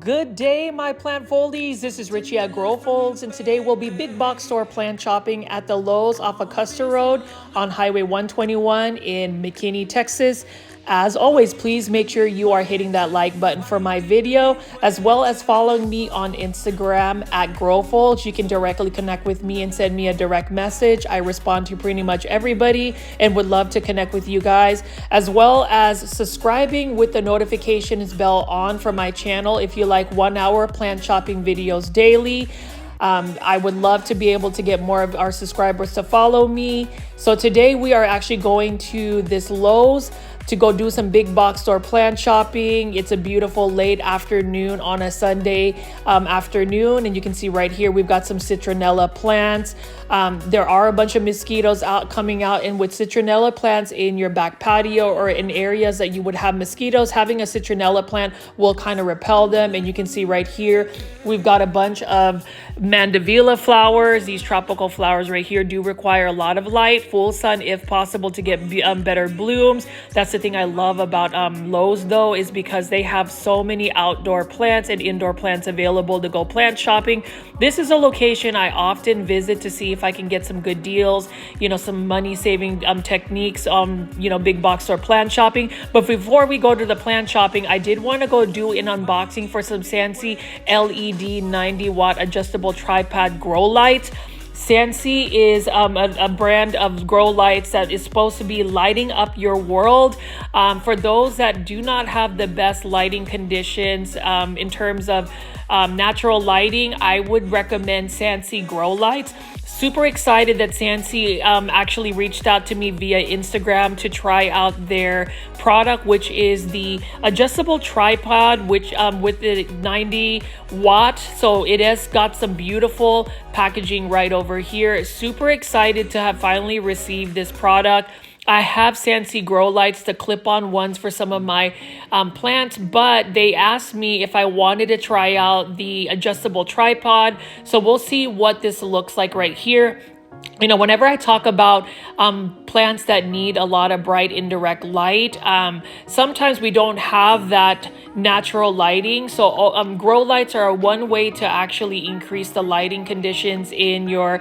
Good day, my plant foldies. This is Richie at Growfolds, and today we'll be big box store plant shopping at the Lowe's off of Custer Road on Highway 121 in McKinney, Texas. As always, please make sure you are hitting that like button for my video, as well as following me on Instagram at Growfolds. You can directly connect with me and send me a direct message. I respond to pretty much everybody and would love to connect with you guys, as well as subscribing with the notifications bell on for my channel if you like 1 hour plant shopping videos daily. I would love to be able to get more of our subscribers to follow me. So today we are actually going to this Lowe's to go do some big box store plant shopping. It's a beautiful late afternoon on a Sunday afternoon, and you can see right here we've got some citronella plants. There are a bunch of mosquitoes coming out, and with citronella plants in your back patio or in areas that you would have mosquitoes, having a citronella plant will kind of repel them. And you can see right here we've got a bunch of mandevilla flowers. These tropical flowers right here do require a lot of light, full sun if possible, to get better blooms. That's the thing I love about Lowe's though, is because they have so many outdoor plants and indoor plants available to go plant shopping. This is a location I often visit to see if I can get some good deals, you know, some money saving techniques on, you know, big box store plant shopping. But before we go to the plant shopping, I did want to go do an unboxing for some Sansi LED 90-watt adjustable tripod grow lights. Sansi is a brand of grow lights that is supposed to be lighting up your world. For those that do not have the best lighting conditions in terms of natural lighting, I would recommend Sansi grow lights. Super excited that Sansi actually reached out to me via Instagram to try out their product, which is the adjustable tripod, which with the 90 watt. So it has got some beautiful packaging right over here. Super excited to have finally received this product. I have Sansi grow lights, the clip-on ones for some of my plants, but they asked me if I wanted to try out the adjustable tripod. So we'll see what this looks like right here. You know, whenever I talk about plants that need a lot of bright indirect light, sometimes we don't have that natural lighting. So grow lights are one way to actually increase the lighting conditions in your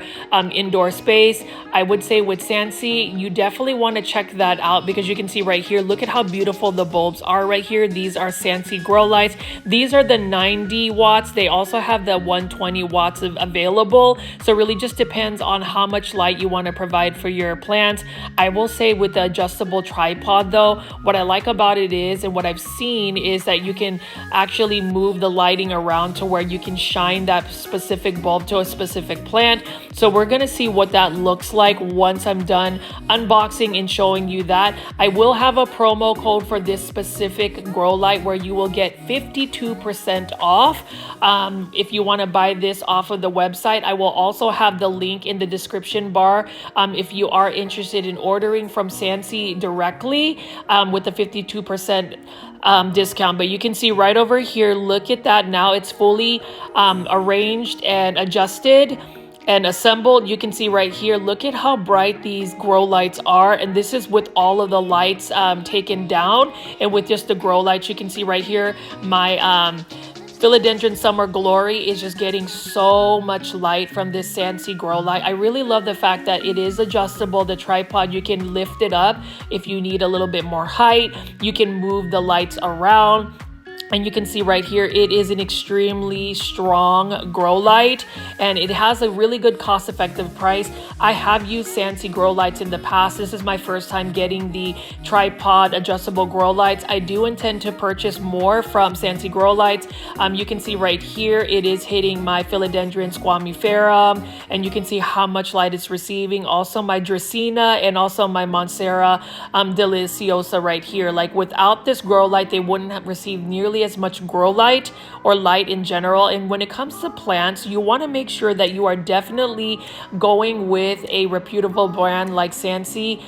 indoor space. I would say with Sansi, you definitely want to check that out, because you can see right here, look at how beautiful the bulbs are right here. These are Sansi grow lights. These are the 90 watts. They also have the 120 watts available. So it really just depends on how much light you want to provide for your plants. I will say with the adjustable tripod though, what I like about it is, and what I've seen is, that you can actually move the lighting around to where you can shine that specific bulb to a specific plant. So we're going to see what that looks like once I'm done unboxing and showing you that. I will have a promo code for this specific grow light where you will get 52% off if you want to buy this off of the website. I will also have the link in the description bar if you are interested in ordering from Sansi directly with the 52% discount. But you can see right over here, look at that. Now it's fully arranged and adjusted and assembled. You can see right here, look at how bright these grow lights are. And this is with all of the lights taken down, and with just the grow lights. You can see right here, my Philodendron Summer Glory is just getting so much light from this Sansi grow light. I really love the fact that it is adjustable. The tripod, you can lift it up if you need a little bit more height. You can move the lights around. And you can see right here, it is an extremely strong grow light, and it has a really good cost-effective price. I have used Sansi grow lights in the past. This is my first time getting the tripod adjustable grow lights. I do intend to purchase more from Sansi grow lights. You can see right here, it is hitting my Philodendron squamiferum, and you can see how much light it's receiving. Also my Dracaena and also my Monstera deliciosa right here. Like without this grow light, they wouldn't have received nearly as much grow light or light in general. And when it comes to plants, you want to make sure that you are definitely going with a reputable brand like Sansi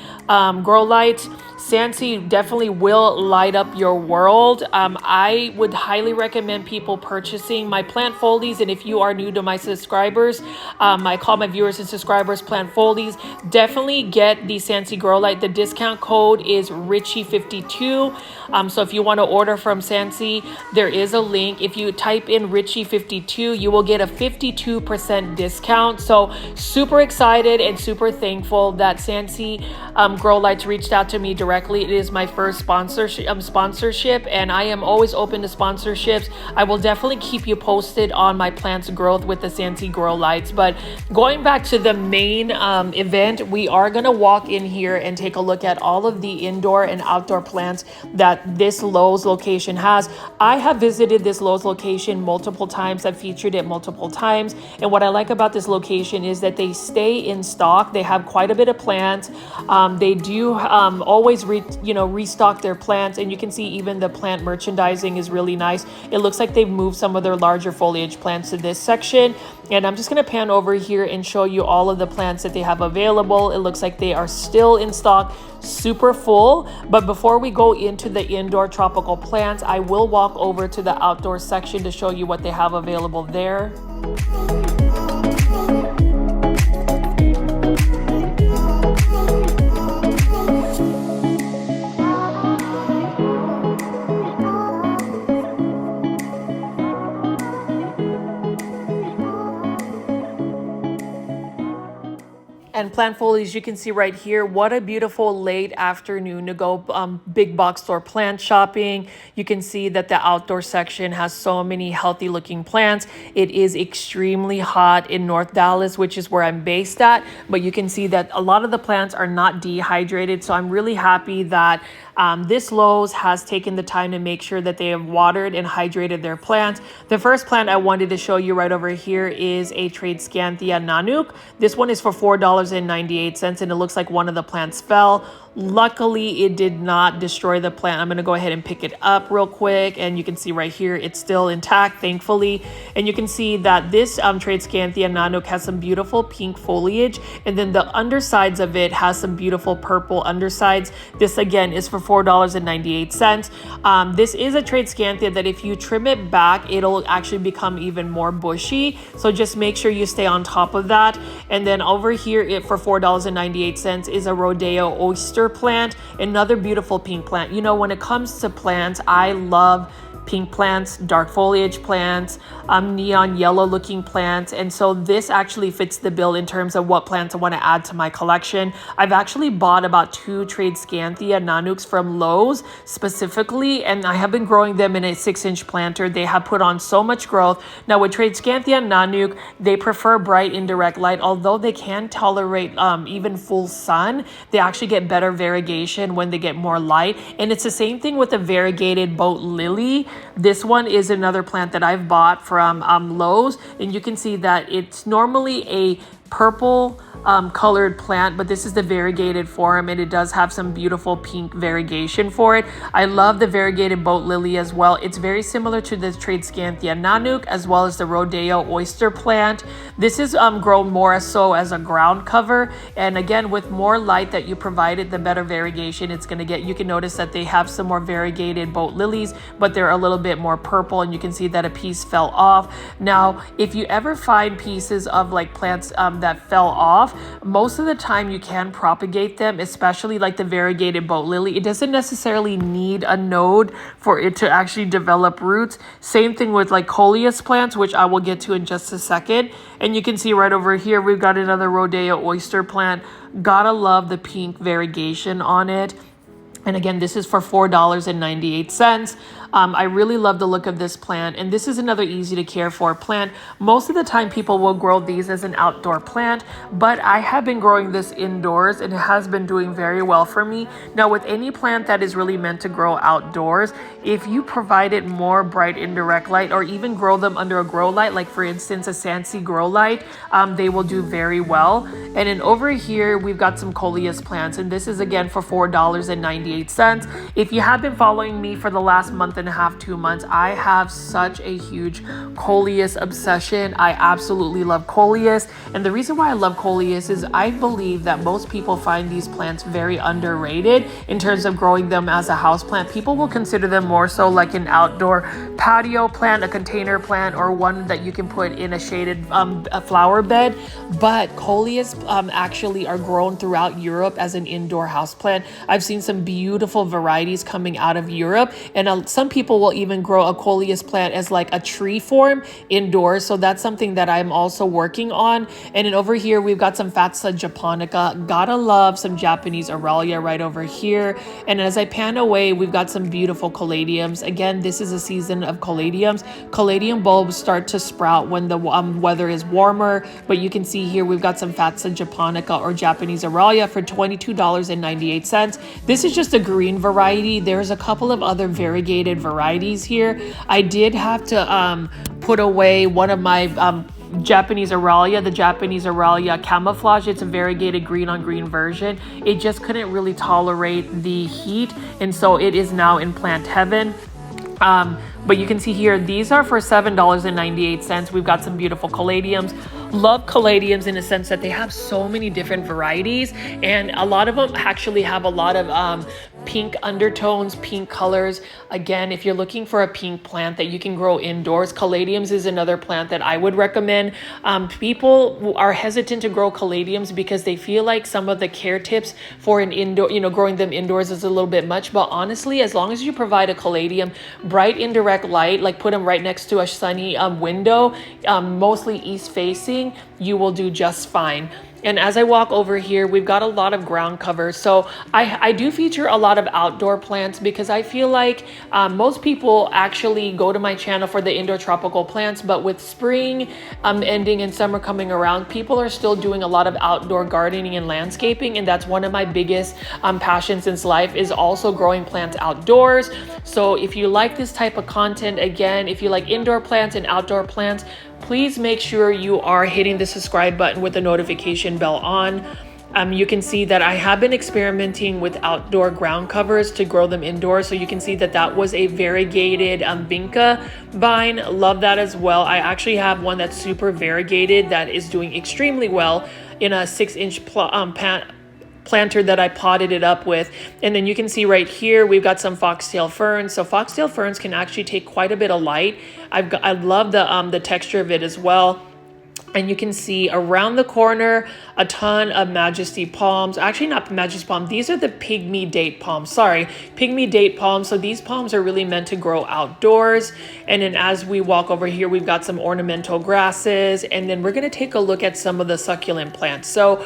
grow lights. Sansi definitely will light up your world. I would highly recommend people purchasing my plant foldies. And if you are new to my subscribers, I call my viewers and subscribers plant foldies, definitely get the Sansi grow light. The discount code is Richie52. So if you want to order from Sansi, me, there is a link. If you type in Richie52, you will get a 52% discount. So super excited and super thankful that Sansi Growlights reached out to me directly. It is my first sponsorship, and I am always open to sponsorships. I will definitely keep you posted on my plants growth with the Sansi Growlights. But going back to the main event, we are going to walk in here and take a look at all of the indoor and outdoor plants that this Lowe's location has. I have visited this Lowe's location multiple times. I've featured it multiple times, and what I like about this location is that they stay in stock. They have quite a bit of plants. They do always restock their plants, and you can see even the plant merchandising is really nice. It looks like they've moved some of their larger foliage plants to this section, and I'm just going to pan over here and show you all of the plants that they have available. It looks like they are still in stock, super full. But before we go into the indoor tropical plants, I will walk over to the outdoor section to show you what they have available there. And plant foliage, you can see right here, what a beautiful late afternoon to go big box store plant shopping. You can see that the outdoor section has so many healthy looking plants. It is extremely hot in North Dallas, which is where I'm based at, but you can see that a lot of the plants are not dehydrated. So I'm really happy that this Lowe's has taken the time to make sure that they have watered and hydrated their plants. The first plant I wanted to show you right over here is a Tradescanthia Nanook. This one is for $4.98, and it looks like one of the plants fell. Luckily, it did not destroy the plant. I'm going to go ahead and pick it up real quick, and you can see right here it's still intact, thankfully. And you can see that this Tradescanthia Nanook has some beautiful pink foliage, and then the undersides of it has some beautiful purple undersides. This again is for $4.98. This is a Tradescanthia that if you trim it back, it'll actually become even more bushy. So just make sure you stay on top of that. And then over here, it for $4.98 is a Rodeo Oyster plant, another beautiful pink plant. You know, when it comes to plants, I love pink plants, dark foliage plants, neon yellow looking plants. And so this actually fits the bill in terms of what plants I want to add to my collection. I've actually bought about 2 Tradescanthia Nanooks from Lowe's specifically, and I have been growing them in a 6-inch planter. They have put on so much growth. Now with Tradescanthia Nanook, they prefer bright indirect light, although they can tolerate even full sun. They actually get better variegation when they get more light. And it's the same thing with the variegated boat lily. This one is another plant that I've bought from Lowe's, and you can see that it's normally a purple colored plant, but this is the variegated form, and it does have some beautiful pink variegation for it. I love the variegated boat lily as well. It's very similar to the Tradescanthia Nanook as well as the Rodeo Oyster plant. This is grown more so as a ground cover, and again, with more light that you provided, the better variegation it's going to get. You can notice that they have some more variegated boat lilies, but they're a little bit more purple, and you can see that a piece fell off. Now, if you ever find pieces of like plants that fell off, most of the time you can propagate them, especially like the variegated boat lily. It doesn't necessarily need a node for it to actually develop roots. Same thing with like coleus plants, which I will get to in just a second. And you can see right over here, we've got another Rodeo Oyster plant. Gotta love the pink variegation on it. And again, this is for $4.98. I really love the look of this plant, and this is another easy to care for plant. Most of the time people will grow these as an outdoor plant, but I have been growing this indoors and it has been doing very well for me. Now with any plant that is really meant to grow outdoors, if you provide it more bright indirect light or even grow them under a grow light, like for instance a Sansi grow light, they will do very well. And then over here we've got some coleus plants, and this is again for $4.98. If you have been following me for the last month and a half, 2 months, I have such a huge coleus obsession. I absolutely love coleus, and the reason why I love coleus is I believe that most people find these plants very underrated in terms of growing them as a house plant. People will consider them more so like an outdoor patio plant, a container plant, or one that you can put in a shaded a flower bed. But coleus actually are grown throughout Europe as an indoor house plant. I've seen some beautiful beautiful varieties coming out of Europe. And some people will even grow a coleus plant as like a tree form indoors. So that's something that I'm also working on. And then over here, we've got some Fatsa japonica. Gotta love some Japanese Aurelia right over here. And as I pan away, we've got some beautiful caladiums. Again, this is a season of caladiums. Caladium bulbs start to sprout when the weather is warmer. But you can see here, we've got some Fatsa japonica or Japanese Aurelia for $22.98. This is just a green variety. There's a couple of other variegated varieties here. I did have to put away one of my Japanese Aurelia, the Japanese Aurelia camouflage. It's a variegated green on green version. It just couldn't really tolerate the heat, and so it is now in plant heaven. But you can see here, these are for $7.98. We've got some beautiful caladiums. Love caladiums in a sense that they have so many different varieties, and a lot of them actually have a lot of pink undertones, pink colors. Again, if you're looking for a pink plant that you can grow indoors, caladiums is another plant that I would recommend. People are hesitant to grow caladiums because they feel like some of the care tips for an indoor, growing them indoors is a little bit much. But honestly, as long as you provide a caladium, bright indirect light, like put them right next to a sunny window, mostly east facing, you will do just fine. And as I walk over here, we've got a lot of ground cover. So I do feature a lot of outdoor plants because I feel like most people actually go to my channel for the indoor tropical plants, but with spring ending and summer coming around, people are still doing a lot of outdoor gardening and landscaping. And that's one of my biggest passions in life, is also growing plants outdoors. So if you like this type of content, again, if you like indoor plants and outdoor plants, please make sure you are hitting the subscribe button with the notification bell on. You can see that I have been experimenting with outdoor ground covers to grow them indoors. So you can see that that was a variegated vinca vine. Love that as well. I actually have one that's super variegated that is doing extremely well in a 6-inch planter that I potted it up with. And then you can see right here, we've got some foxtail ferns. So foxtail ferns can actually take quite a bit of light. I love the texture of it as well. And you can see around the corner a ton of Majesty palms. Actually, not Majesty palm. These are the pygmy date palms. Sorry, pygmy date palms. So these palms are really meant to grow outdoors. And then as we walk over here, we've got some ornamental grasses. And then we're going to take a look at some of the succulent plants. So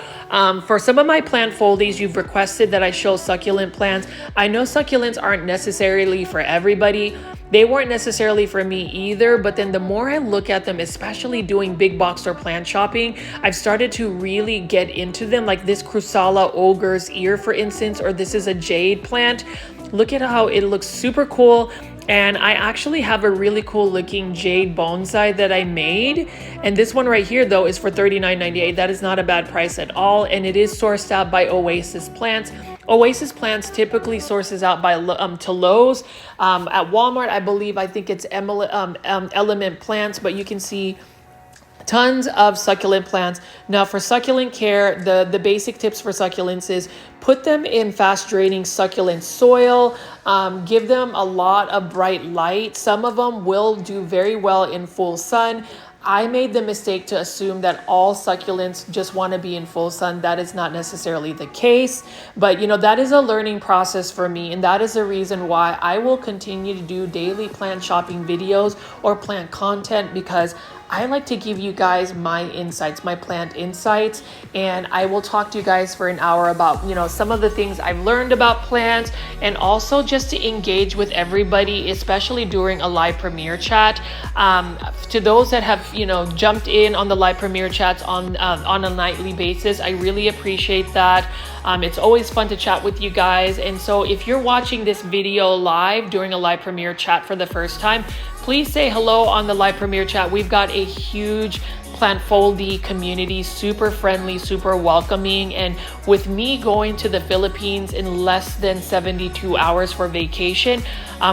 for some of my plant foldies, you've requested that I show succulent plants. I know succulents aren't necessarily for everybody. They weren't necessarily for me either, but then the more I look at them, especially doing big box or plant shopping, I've started to really get into them, like this Crusala ogre's ear, for instance, or this is a jade plant. Look at how it looks super cool. And I actually have a really cool looking jade bonsai that I made. And this one right here though is for $39.98. That is not a bad price at all. And it is sourced out by Oasis Plants. Oasis Plants typically sources out by to Lowe's. At Walmart, I think it's Element Plants, but you can see tons of succulent plants. Now for succulent care, the basic tips for succulents is put them in fast draining succulent soil, give them a lot of bright light. Some of them will do very well in full sun. I made the mistake to assume that all succulents just want to be in full sun. That is not necessarily the case, but that is a learning process for me. And that is the reason why I will continue to do daily plant shopping videos or plant content, because I like to give you guys my insights, my plant insights, and I will talk to you guys for an hour about, some of the things I've learned about plants, and also just to engage with everybody, especially during a live premiere chat. To those that have, jumped in on the live premiere chats on a nightly basis, I really appreciate that. It's always fun to chat with you guys. And so if you're watching this video live during a live premiere chat for the first time, please say hello on the live premiere chat. We've got a huge plant foldy community, super friendly, super welcoming. And with me going to the Philippines in less than 72 hours for vacation,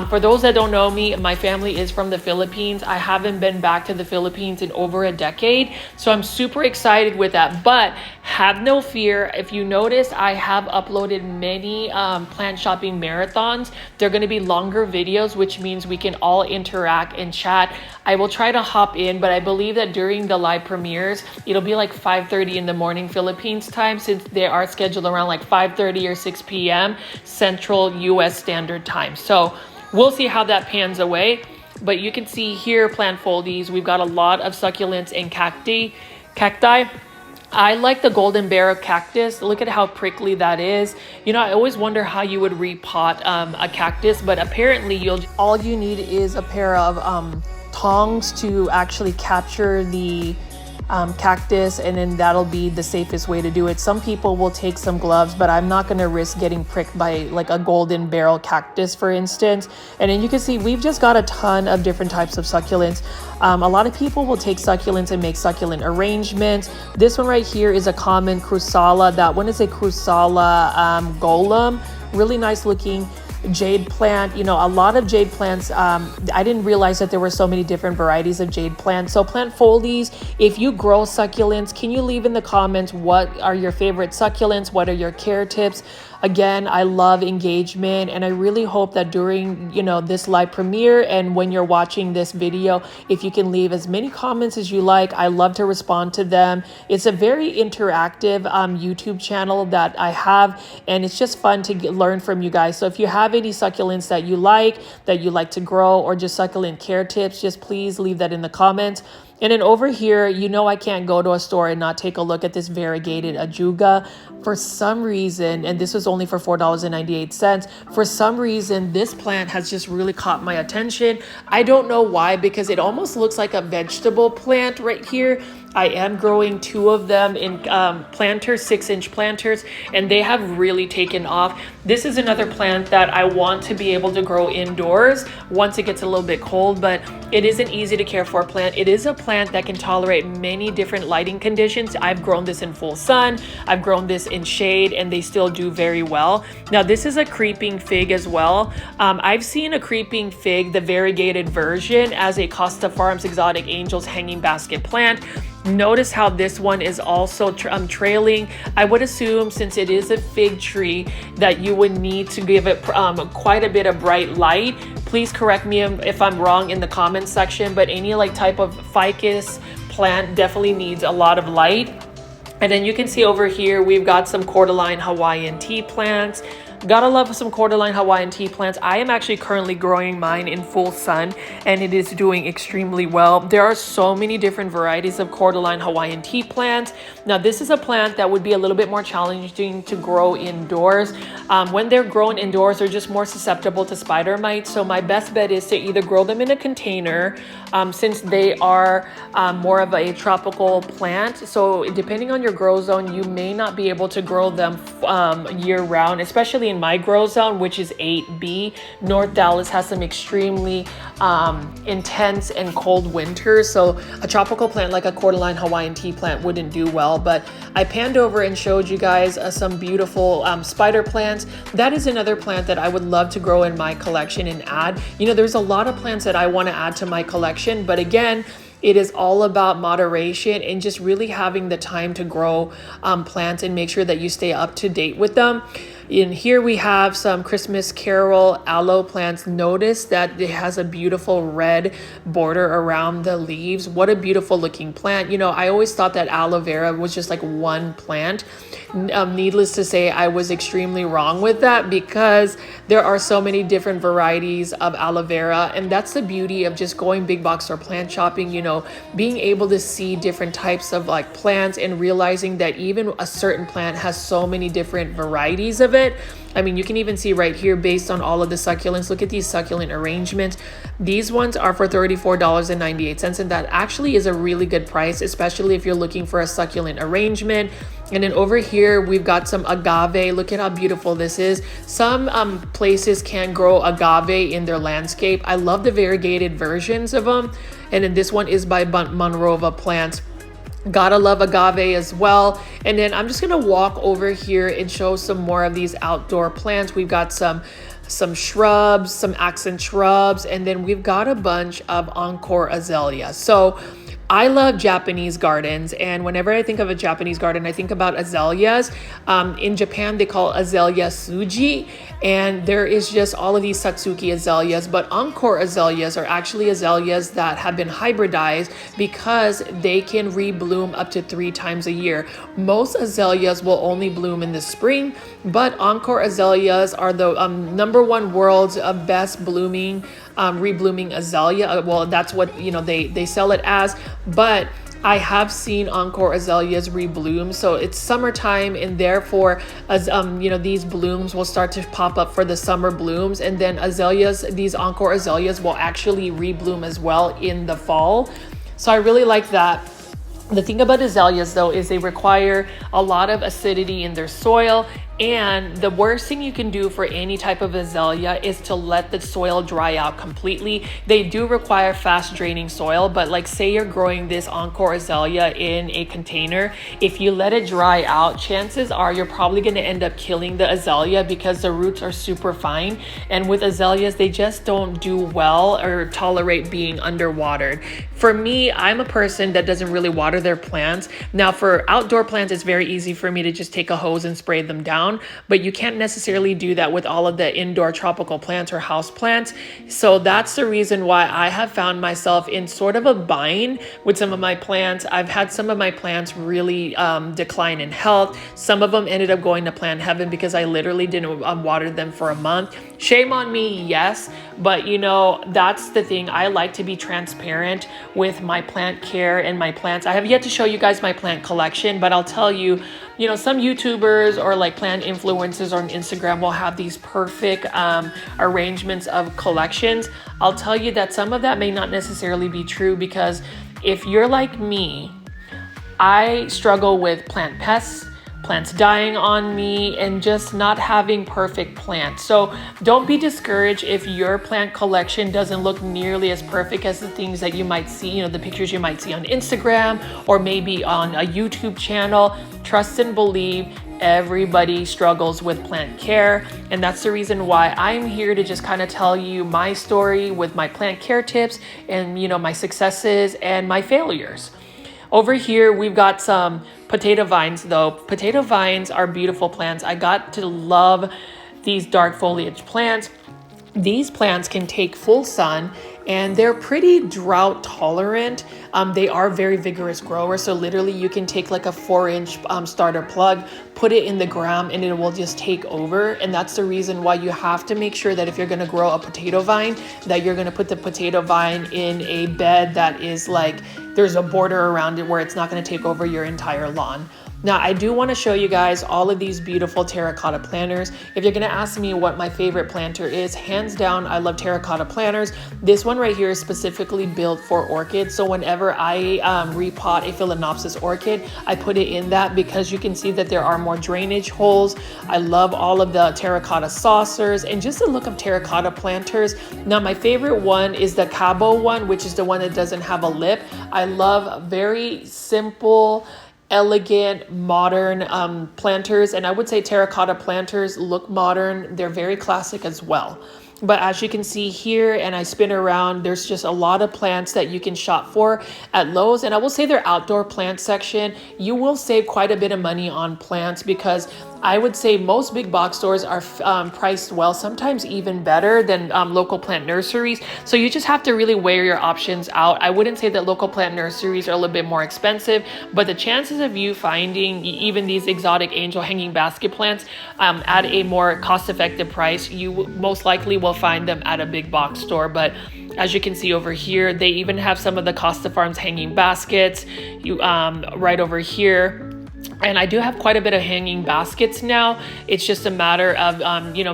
For those that don't know me, my family is from the Philippines. I haven't been back to the Philippines in over a decade, so I'm super excited with that. But have no fear. If you notice, I have uploaded many plant shopping marathons. They're going to be longer videos, which means we can all interact and chat. I will try to hop in, but I believe that during the live premieres, it'll be like 5:30 in the morning Philippines time, since they are scheduled around like 5:30 or 6 p.m. Central US Standard Time. So we'll see how that pans away. But you can see here, plant foldies, we've got a lot of succulents and cacti. I like the golden barrel cactus. Look at how prickly that is. You know, I always wonder how you would repot a cactus, but apparently all you need is a pair of tongs to actually capture the cactus, and then that'll be the safest way to do it. Some people will take some gloves, but I'm not going to risk getting pricked by like a golden barrel cactus, for instance. And then you can see we've just got a ton of different types of succulents. A lot of people will take succulents and make succulent arrangements. This one right here is a common crusala. That one is a crusala golem. Really nice looking jade plant. You know, a lot of jade plants, I didn't realize that there were so many different varieties of jade plants. So plant foldies, if you grow succulents, can you leave in the comments what are your favorite succulents? What are your care tips? Again, I love engagement, and I really hope that during, you know, this live premiere and when you're watching this video, if you can leave as many comments as you like, I love to respond to them. It's a very interactive YouTube channel that I have, and it's just fun to learn from you guys. So if you have any succulents that you like to grow, or just succulent care tips, just please leave that in the comments. And then over here, you know, I can't go to a store and not take a look at this variegated ajuga. For some reason, and this was only for $4.98, for some reason, this plant has just really caught my attention. I don't know why, because it almost looks like a vegetable plant right here. I am growing 2 of them in planters, 6-inch planters, and they have really taken off. This is another plant that I want to be able to grow indoors once it gets a little bit cold, but it is an easy to care for plant. It is a plant that can tolerate many different lighting conditions. I've grown this in full sun, I've grown this in shade, and they still do very well. Now this is a creeping fig as well. I've seen a creeping fig, the variegated version, as a Costa Farms Exotic Angels hanging basket plant. Notice how this one is also trailing. I would assume, since it is a fig tree, that you would need to give it quite a bit of bright light. Please correct me if I'm wrong in the comments section, but any like type of ficus plant definitely needs a lot of light. And then you can see over here, we've got some cordyline Hawaiian tea plants. Gotta love some cordyline Hawaiian tea plants. I am actually currently growing mine in full sun, and it is doing extremely well. There are so many different varieties of cordyline Hawaiian tea plants. Now this is a plant that would be a little bit more challenging to grow indoors. When they're grown indoors, they're just more susceptible to spider mites. So my best bet is to either grow them in a container, since they are more of a tropical plant. So depending on your grow zone, you may not be able to grow them year round, especially in my grow zone, which is 8B. North Dallas has some extremely intense and cold winters, so a tropical plant like a cordyline Hawaiian tea plant wouldn't do well. But I panned over and showed you guys some beautiful spider plants. That is another plant that I would love to grow in my collection and add. You know, there's a lot of plants that I want to add to my collection, but again, it is all about moderation and just really having the time to grow plants and make sure that you stay up to date with them. In here we have some Christmas Carol aloe plants. Notice that it has a beautiful red border around the leaves. What a beautiful looking plant. You know, I always thought that aloe vera was just like one plant. Needless to say, I was extremely wrong with that, because there are so many different varieties of aloe vera, and that's the beauty of just going big box store plant shopping, you know, being able to see different types of like plants and realizing that even a certain plant has so many different varieties of it. I mean, you can even see right here based on all of the succulents. Look at these succulent arrangements. These ones are for $34.98, and that actually is a really good price, especially if you're looking for a succulent arrangement. And then over here, we've got some agave. Look at how beautiful this is. Some places can grow agave in their landscape. I love the variegated versions of them. And then this one is by Monrova Plants. Gotta love agave as well. And then I'm just gonna walk over here and show some more of these outdoor plants. We've got some some shrubs, some accent shrubs, and then we've got a bunch of encore azaleas. So I love Japanese gardens, and whenever I think of a Japanese garden, I think about azaleas. In Japan, they call azalea suji, and there is just all of these Satsuki azaleas, but encore azaleas are actually azaleas that have been hybridized because they can rebloom up to 3 times a year. Most azaleas will only bloom in the spring, but encore azaleas are the #1 world's best blooming reblooming azalea. Well, that's what they sell it as, but I have seen encore azaleas rebloom. So it's summertime, and therefore, as these blooms will start to pop up for the summer blooms, and then these encore azaleas will actually rebloom as well in the fall. So I really like that. The thing about azaleas, though, is they require a lot of acidity in their soil, and the worst thing you can do for any type of azalea is to let the soil dry out completely. They do require fast draining soil, but like say you're growing this encore azalea in a container, if you let it dry out, chances are you're probably going to end up killing the azalea because the roots are super fine. And with azaleas, they just don't do well or tolerate being underwatered. For me, I'm a person that doesn't really water their plants. Now for outdoor plants, it's very easy for me to just take a hose and spray them down, but you can't necessarily do that with all of the indoor tropical plants or house plants. So that's the reason why I have found myself in sort of a bind with some of my plants. I've had some of my plants really decline in health. Some of them ended up going to plant heaven because I literally didn't water them for a month. Shame on me, yes, but that's the thing. I like to be transparent with my plant care and my plants. I have yet to show you guys my plant collection, but I'll tell you, some YouTubers or like plant influencers on Instagram will have these perfect arrangements of collections. I'll tell you that some of that may not necessarily be true, because if you're like me, I struggle with plant pests, plants dying on me, and just not having perfect plants. So don't be discouraged if your plant collection doesn't look nearly as perfect as the things that you might see, the pictures you might see on Instagram or maybe on a YouTube channel. Trust and believe, everybody struggles with plant care, and that's the reason why I'm here to just kind of tell you my story with my plant care tips and my successes and my failures. Over here, we've got some potato vines, though. Potato vines are beautiful plants. I got to love these dark foliage plants. These plants can take full sun, and they're pretty drought tolerant. They are very vigorous growers. So literally you can take like a 4-inch starter plug, put it in the ground, and it will just take over. And that's the reason why you have to make sure that if you're going to grow a potato vine, that you're going to put the potato vine in a bed that is like, there's a border around it where it's not going to take over your entire lawn. Now, I do want to show you guys all of these beautiful terracotta planters. If you're going to ask me what my favorite planter is, hands down, I love terracotta planters. This one right here is specifically built for orchids. So whenever I repot a Phalaenopsis orchid, I put it in that because you can see that there are more drainage holes. I love all of the terracotta saucers and just the look of terracotta planters. Now, my favorite one is the Cabo one, which is the one that doesn't have a lip. I love very simple, elegant, modern planters, and I would say terracotta planters look modern. They're very classic as well. But as you can see here, and I spin around, there's just a lot of plants that you can shop for at Lowe's. And I will say their outdoor plant section, you will save quite a bit of money on plants, because I would say most big box stores are priced well, sometimes even better than local plant nurseries. So you just have to really weigh your options out. I wouldn't say that local plant nurseries are a little bit more expensive, but the chances of you finding even these exotic angel hanging basket plants at a more cost-effective price, you most likely will find them at a big box store. But as you can see over here, they even have some of the Costa Farms hanging baskets right over here. And I do have quite a bit of hanging baskets now. It's just a matter of,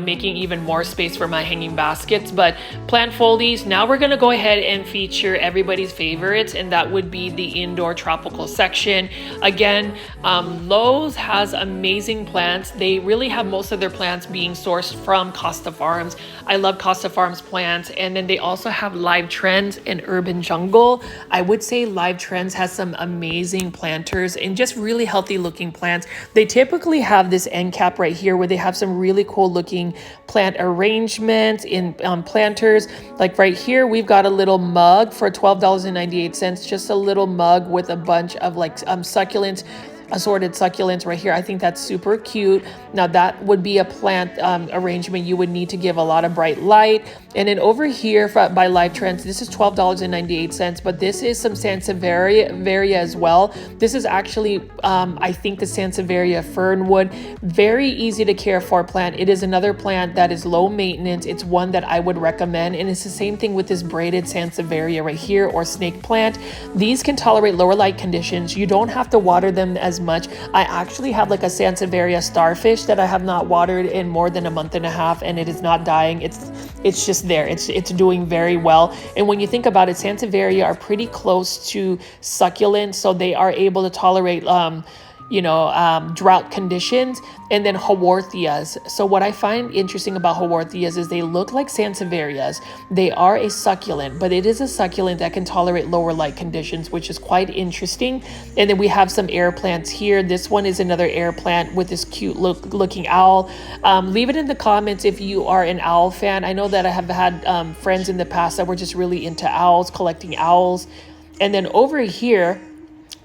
making even more space for my hanging baskets. But plant foldies, now we're going to go ahead and feature everybody's favorites, and that would be the indoor tropical section. Again, Lowe's has amazing plants. They really have most of their plants being sourced from Costa Farms. I love Costa Farms plants. And then they also have Live Trends and Urban Jungle. I would say Live Trends has some amazing planters and just really healthy looking looking plants. They typically have this end cap right here where they have some really cool looking plant arrangements in planters. Like right here, we've got a little mug for $12.98, just a little mug with a bunch of like succulents, assorted succulents right here. I think that's super cute. Now that would be a plant arrangement you would need to give a lot of bright light. And then over here by Live Trends, this is $12.98, but this is some Sansevieria as well. This is actually, I think, the Sansevieria fernwood. Very easy to care for plant. It is another plant that is low maintenance. It's one that I would recommend. And it's the same thing with this braided Sansevieria right here, or snake plant. These can tolerate lower light conditions. You don't have to water them as much. I actually have like a Sansevieria starfish that I have not watered in more than a month and a half, and it is not dying. It's just there. It's doing very well. And when you think about it, Sansevieria are pretty close to succulents, so they are able to tolerate drought conditions. And then Haworthias. So what I find interesting about Haworthias is they look like Sansevierias. They are a succulent, but it is a succulent that can tolerate lower light conditions, which is quite interesting. And then we have some air plants here. This one is another air plant with this cute looking owl. Leave it in the comments if you are an owl fan. I know that I have had friends in the past that were just really into owls, collecting owls. And then over here,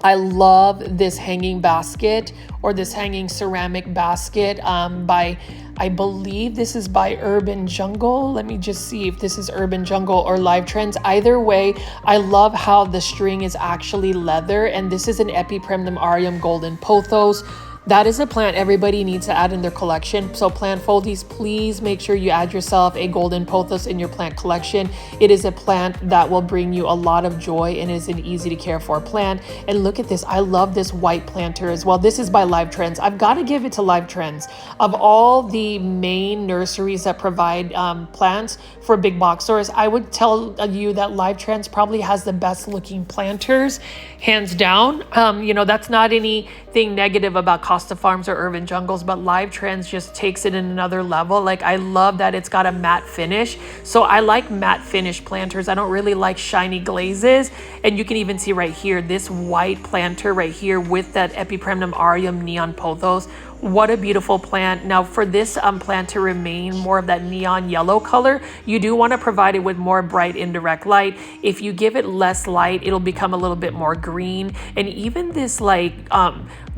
I love this hanging basket, or this hanging ceramic basket by, I believe this is by Urban Jungle. Let me just see if this is Urban Jungle or Live Trends. Either way, I love how the string is actually leather, and this is an Epipremnum aureum golden pothos. That is a plant everybody needs to add in their collection. So plant foldies, please make sure you add yourself a golden pothos in your plant collection. It is a plant that will bring you a lot of joy and is an easy to care for plant. And look at this. I love this white planter as well. This is by Live Trends. I've got to give it to Live Trends. Of all the main nurseries that provide plants for big box stores, I would tell you that Live Trends probably has the best looking planters, hands down. That's not anything negative about Costa Farms or Urban Jungles, but Live Trends just takes it in another level. Like, I love that it's got a matte finish. So I like matte finish planters. I don't really like shiny glazes. And you can even see right here, this white planter right here with that Epipremnum aureum neon pothos. What a beautiful plant. Now for this plant to remain more of that neon yellow color, you do want to provide it with more bright indirect light. If you give it less light, it'll become a little bit more green. And even this like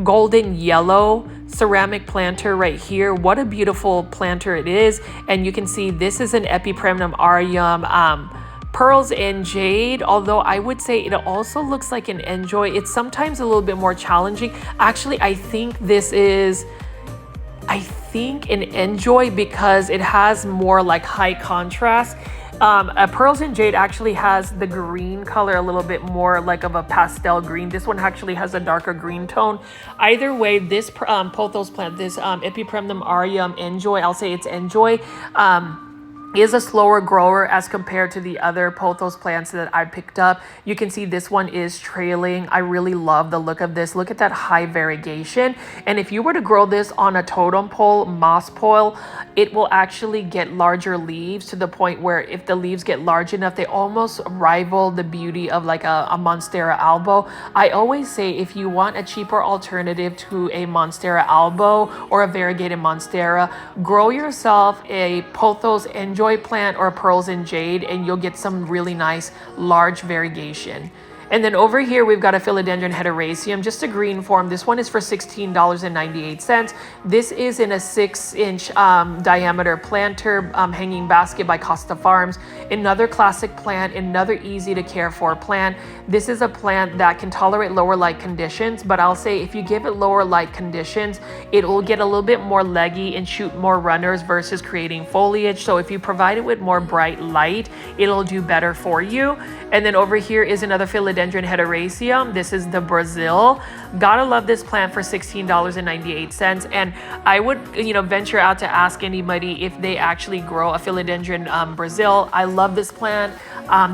golden yellow ceramic planter right here, what a beautiful planter it is. And you can see this is an Epipremnum aureum pearls and jade, although I would say it also looks like an enjoy. It's sometimes a little bit more challenging. Actually, I think this is, an enjoy because it has more like high contrast. Pearls and jade actually has the green color a little bit more like of a pastel green. This one actually has a darker green tone. Either way, this pothos plant, this Epipremnum aureum enjoy, I'll say it's enjoy, is a slower grower as compared to the other pothos plants that I picked up. You can see this one is trailing. I really love the look of this. Look at that high variegation. And if you were to grow this on a totem pole, moss pole, it will actually get larger leaves to the point where if the leaves get large enough, they almost rival the beauty of like a Monstera albo. I always say if you want a cheaper alternative to a Monstera albo or a variegated Monstera, grow yourself a pothos enjoy plant or pearls and jade, and you'll get some really nice large variegation. And then over here, we've got a philodendron hederaceum, just a green form. This one is for $16.98. This is in a 6-inch diameter planter, hanging basket by Costa Farms. Another classic plant, another easy to care for plant. This is a plant that can tolerate lower light conditions, but I'll say if you give it lower light conditions, it will get a little bit more leggy and shoot more runners versus creating foliage. So if you provide it with more bright light, it'll do better for you. And then over here is another philodendron hederaceum. This is the Brazil. Gotta love this plant for $16.98. And I would, venture out to ask anybody if they actually grow a philodendron Brazil. I love this plant.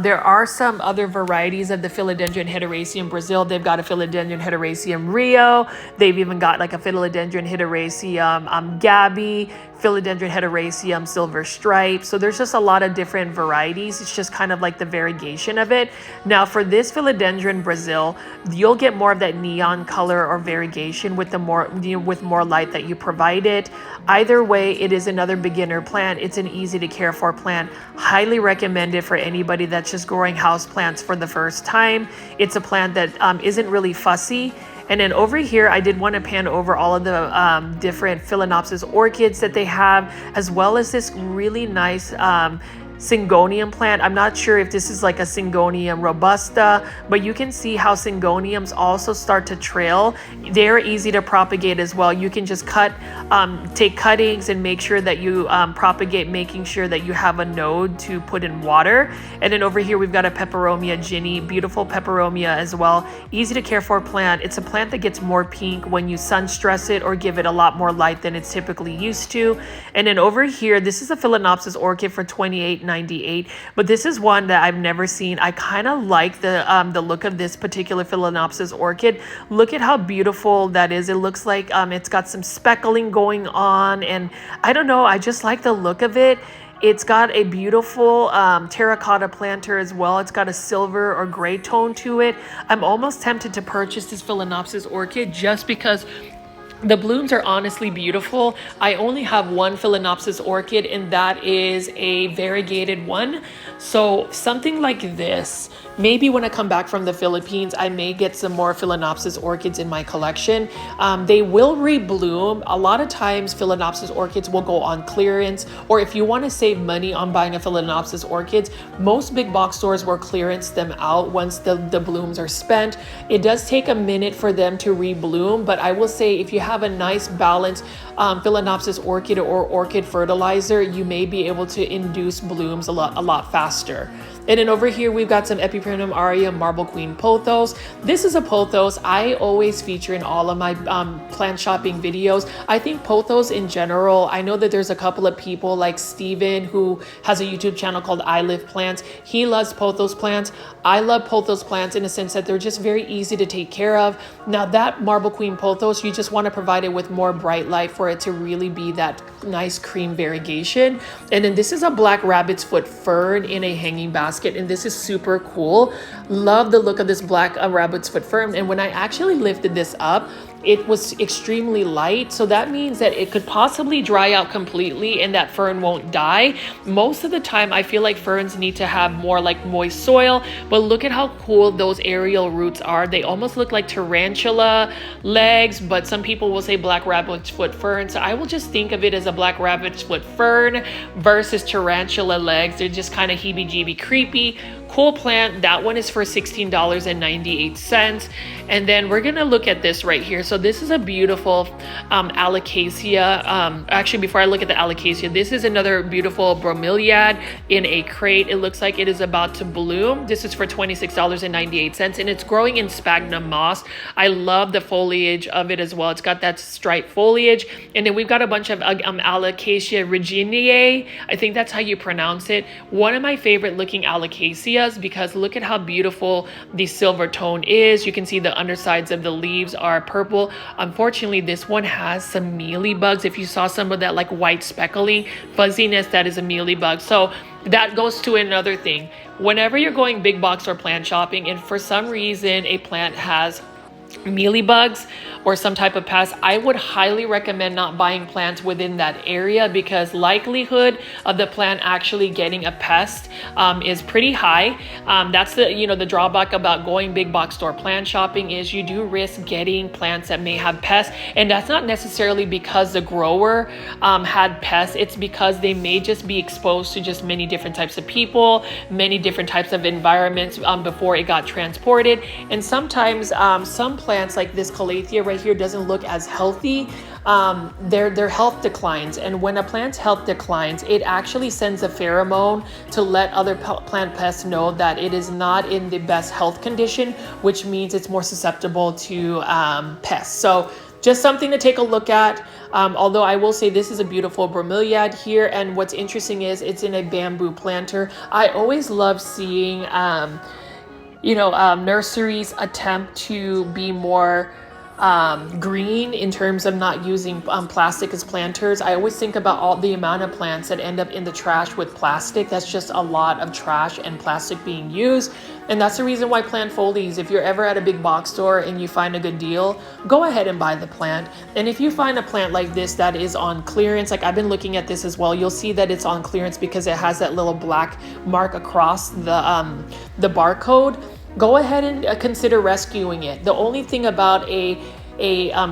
There are some other varieties of the Philodendron Hederaceum Brazil. They've got a Philodendron Hederaceum Rio. They've even got like a Philodendron Hederaceum Gabi, Philodendron Hederaceum Silver Stripe. So there's just a lot of different varieties. It's just kind of like the variegation of it. Now for this Philodendron Brazil, you'll get more of that neon color or variegation with the more with more light that you provide it. Either way, it is another beginner plant. It's an easy to care for plant. Highly recommended for anybody that's just growing house plants for the first time. It's a plant that isn't really fussy. And then over here, I did want to pan over all of the different Phalaenopsis orchids that they have, as well as this really nice Syngonium plant. I'm not sure if this is like a Syngonium robusta, but you can see how Syngoniums also start to trail. They're easy to propagate as well. You can just take cuttings and make sure that you propagate, making sure that you have a node to put in water. And then over here, we've got a Peperomia Ginny, beautiful Peperomia as well. Easy to care for plant. It's a plant that gets more pink when you sun stress it or give it a lot more light than it's typically used to. And then over here, this is a Phalaenopsis orchid for $28.98, but this is one that I've never seen. I kind of like the look of this particular Phalaenopsis orchid. Look at how beautiful that is. It looks like it's got some speckling going on, and I don't know, I just like the look of it. It's got a beautiful terracotta planter as well. It's got a silver or gray tone to it. I'm almost tempted to purchase this Phalaenopsis orchid just because the blooms are honestly beautiful. I only have one Phalaenopsis orchid, and that is a variegated one. So something like this, maybe when I come back from the Philippines, I may get some more Phalaenopsis orchids in my collection. They will rebloom. A lot of times Phalaenopsis orchids will go on clearance, or if you want to save money on buying a Phalaenopsis orchids, most big box stores will clearance them out once the blooms are spent. It does take a minute for them to rebloom, but I will say if you have a nice balanced Phalaenopsis orchid or orchid fertilizer, you may be able to induce blooms a lot faster. And then over here, we've got some Epipremnum aria Marble Queen pothos. This is a pothos I always feature in all of my plant shopping videos. I think pothos in general, I know that there's a couple of people like Steven who has a YouTube channel called I Live Plants. He loves pothos plants. I love pothos plants in a sense that they're just very easy to take care of. Now that Marble Queen pothos, you just want to provide it with more bright light for it to really be that nice cream variegation. And then this is a black rabbit's foot fern in a hanging basket, and this is super cool. Love the look of this black rabbit's foot fern. And when I actually lifted this up, it was extremely light, so that means that it could possibly dry out completely and that fern won't die. Most of the time I feel like ferns need to have more like moist soil, but look at how cool those aerial roots are. They almost look like tarantula legs, but some people will say black rabbit's foot fern, so I will just think of it as a black rabbit's foot fern versus tarantula legs. They're just kind of heebie-jeebie creepy. Cool plant. That one is for $16.98. And then we're gonna look at this right here. So this is a beautiful alocasia. Actually, before I look at the alocasia, this is another beautiful bromeliad in a crate. It looks like it is about to bloom. This is for $26.98, and it's growing in sphagnum moss. I love the foliage of it as well. It's got that striped foliage. And then we've got a bunch of alocasia reginae. I think that's how you pronounce it. One of my favorite looking alocasias, because look at how beautiful the silver tone is. You can see the undersides of the leaves are purple. Unfortunately, this one has some mealy bugs. If you saw some of that like white speckling fuzziness, that is a mealy bug. So that goes to another thing. Whenever you're going big box or plant shopping and for some reason a plant has mealy bugs or some type of pest, I would highly recommend not buying plants within that area, because likelihood of the plant actually getting a pest is pretty high. That's the drawback about going big box store plant shopping, is you do risk getting plants that may have pests, and that's not necessarily because the grower had pests. It's because they may just be exposed to just many different types of people, many different types of environments before it got transported. And sometimes some plants like this calathea right here doesn't look as healthy. Their health declines, and when a plant's health declines, it actually sends a pheromone to let other plant pests know that it is not in the best health condition, which means it's more susceptible to pests. So just something to take a look at. Although I will say this is a beautiful bromeliad here, and what's interesting is it's in a bamboo planter. I always love seeing nurseries attempt to be more green in terms of not using plastic as planters. I always think about all the amount of plants that end up in the trash with plastic. That's just a lot of trash and plastic being used. And that's the reason why plant foliage, if you're ever at a big box store and you find a good deal, go ahead and buy the plant. And if you find a plant like this that is on clearance, like I've been looking at this as well, you'll see that it's on clearance because it has that little black mark across the barcode. Go ahead and consider rescuing it. The only thing about a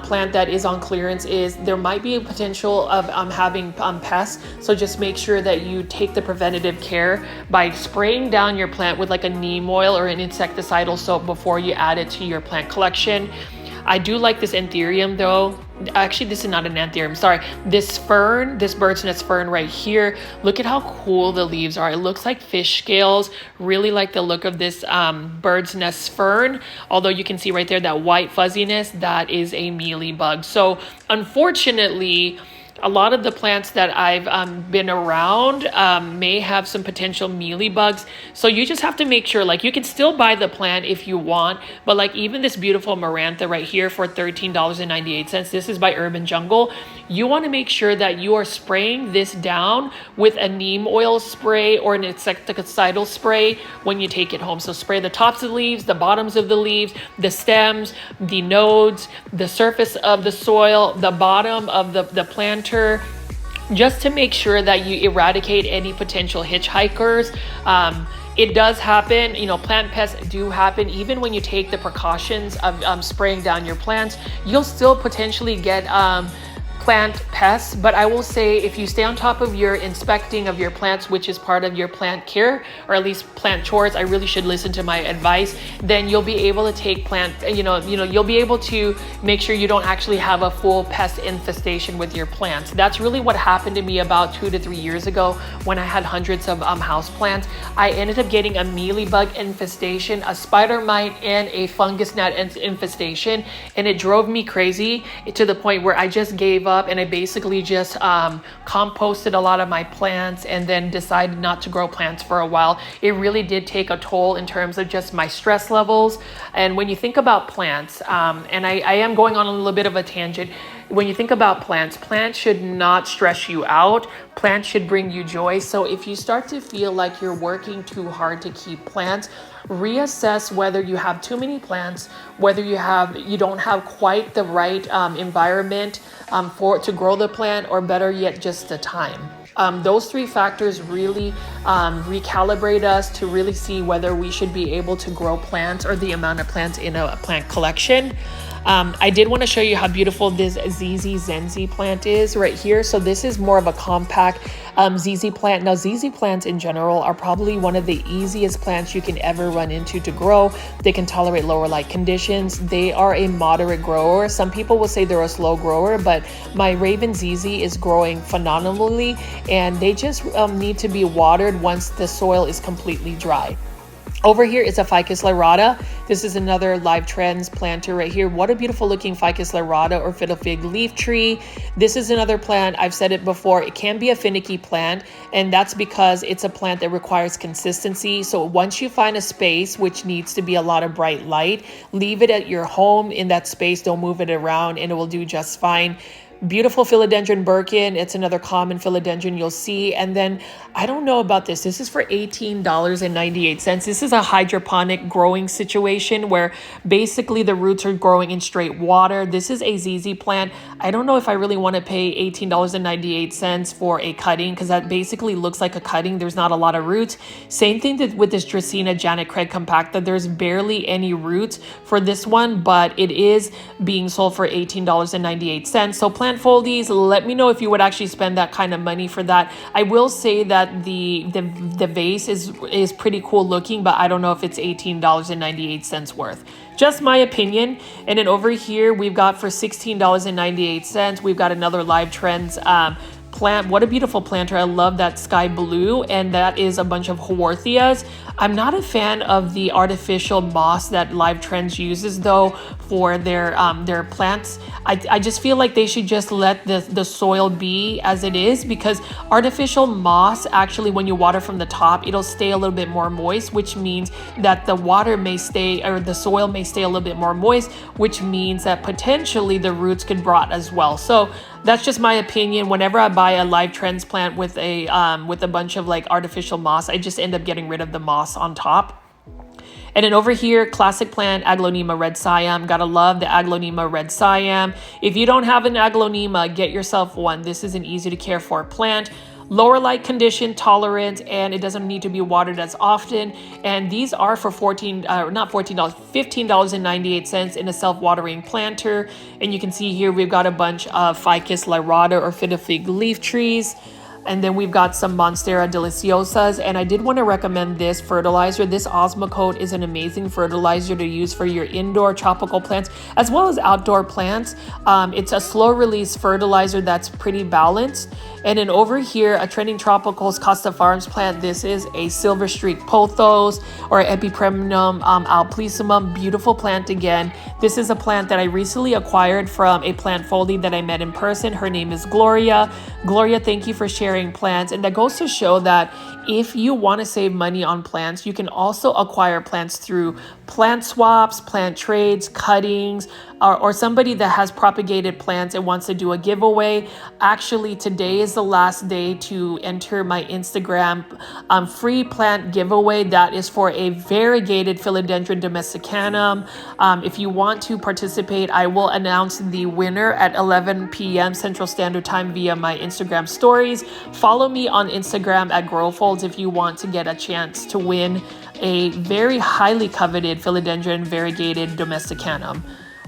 plant that is on clearance is there might be a potential of having pests. So just make sure that you take the preventative care by spraying down your plant with like a neem oil or an insecticidal soap before you add it to your plant collection. I do like this anthurium though. Actually, this is not an anthurium, sorry. This fern, this bird's nest fern right here, look at how cool the leaves are. It looks like fish scales. Really like the look of this bird's nest fern. Although you can see right there that white fuzziness, that is a mealybug. So unfortunately, a lot of the plants that I've been around may have some potential mealybugs. So you just have to make sure, like, you can still buy the plant if you want, but like even this beautiful Marantha right here for $13.98, this is by Urban Jungle. You want to make sure that you are spraying this down with a neem oil spray or an insecticidal spray when you take it home. So spray the tops of the leaves, the bottoms of the leaves, the stems, the nodes, the surface of the soil, the bottom of the planter, just to make sure that you eradicate any potential hitchhikers. It does happen, plant pests do happen. Even when you take the precautions of spraying down your plants, you'll still potentially get plant pests. But I will say, if you stay on top of your inspecting of your plants, which is part of your plant care, or at least plant chores, I really should listen to my advice, then you'll be able to take you'll be able to make sure you don't actually have a full pest infestation with your plants. That's really what happened to me about 2 to 3 years ago when I had hundreds of house plants. I ended up getting a mealybug infestation, a spider mite, and a fungus gnat infestation, and it drove me crazy to the point where I just gave up, and I basically just composted a lot of my plants and then decided not to grow plants for a while. It really did take a toll in terms of just my stress levels. And when you think about plants, and I am going on a little bit of a tangent, when you think about plants should not stress you out. Plants should bring you joy. So if you start to feel like you're working too hard to keep plants, reassess whether you have too many plants, whether you don't have quite the right environment to grow the plant, or better yet, just the time. Those 3 factors really recalibrate us to really see whether we should be able to grow plants or the amount of plants in a plant collection. I did want to show you how beautiful this ZZ Zenzi plant is right here. So this is more of a compact ZZ plant. Now, ZZ plants in general are probably one of the easiest plants you can ever run into to grow. They can tolerate lower light conditions. They are a moderate grower. Some people will say they're a slow grower, but my Raven ZZ is growing phenomenally, and they just need to be watered once the soil is completely dry. Over here is a Ficus lyrata. This is another Live Trends planter right here. What a beautiful looking Ficus lyrata or fiddle fig leaf tree. This is another plant, I've said it before, it can be a finicky plant, and that's because it's a plant that requires consistency. So once you find a space which needs to be a lot of bright light, leave it at your home in that space. Don't move it around and it will do just fine. Beautiful philodendron Birkin. It's another common philodendron you'll see. And then I don't know about this. This is for $18.98. This is a hydroponic growing situation where basically the roots are growing in straight water. This is a ZZ plant. I don't know if I really want to pay $18.98 for a cutting, because that basically looks like a cutting. There's not a lot of roots. Same thing with this Dracaena Janet Craig compacta. There's barely any roots for this one, but it is being sold for $18.98. So plant foldies, let me know if you would actually spend that kind of money for that. I will say that the vase is pretty cool looking, but I don't know if it's $18.98 worth. Just my opinion. And then over here we've got for $16.98, we've got another Live Trends plant. What a beautiful planter. I love that sky blue, and that is a bunch of Haworthias. I'm not a fan of the artificial moss that Live Trends uses though for their plants. I just feel like they should just let the soil be as it is, because artificial moss, actually when you water from the top, it'll stay a little bit more moist, which means that the water may stay, or the soil may stay a little bit more moist, which means that potentially the roots could rot as well. So that's just my opinion. Whenever I buy a Live Trends plant with a bunch of like artificial moss, I just end up getting rid of the moss on top. And then over here, classic plant, Aglaonema red siam. Gotta love the Aglaonema red siam. If you don't have an Aglaonema, get yourself one. This is an easy to care for plant. Lower light condition tolerance, and it doesn't need to be watered as often. And these are for $15.98 in a self-watering planter. And you can see here we've got a bunch of Ficus lyrata or fiddle fig leaf trees. And then we've got some Monstera deliciosas. And I did want to recommend this fertilizer. This Osmocote is an amazing fertilizer to use for your indoor tropical plants as well as outdoor plants. It's a slow release fertilizer that's pretty balanced. And then over here, a trending tropicals Costa Farms plant. This is a silver streak pothos or Epipremnum alplicimum. Beautiful plant again. This is a plant that I recently acquired from a plant foldie that I met in person. Her name is Gloria. Gloria, thank you for sharing plants. And that goes to show that if you want to save money on plants, you can also acquire plants through plant swaps, plant trades, cuttings, or somebody that has propagated plants and wants to do a giveaway. Actually, today is the last day to enter my Instagram free plant giveaway. That is for a variegated Philodendron domesticanum. If you want to participate, I will announce the winner at 11 p.m. Central Standard Time via my Instagram stories. Follow me on Instagram at Growfolds if you want to get a chance to win a very highly coveted Philodendron variegated domesticanum.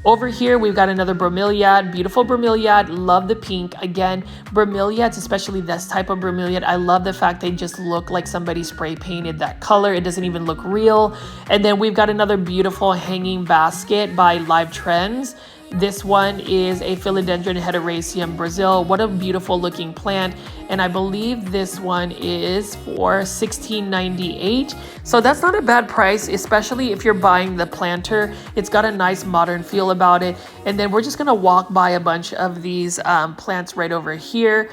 Over here, we've got another bromeliad, beautiful bromeliad. Love the pink. Again, bromeliads, especially this type of bromeliad, I love the fact they just look like somebody spray painted that color. It doesn't even look real. And then we've got another beautiful hanging basket by Live Trends. This one is a Philodendron heteroraceum Brazil. What a beautiful looking plant. And I believe this one is for $16.98. So that's not a bad price, especially if you're buying the planter. It's got a nice modern feel about it. And then we're just gonna walk by a bunch of these plants right over here.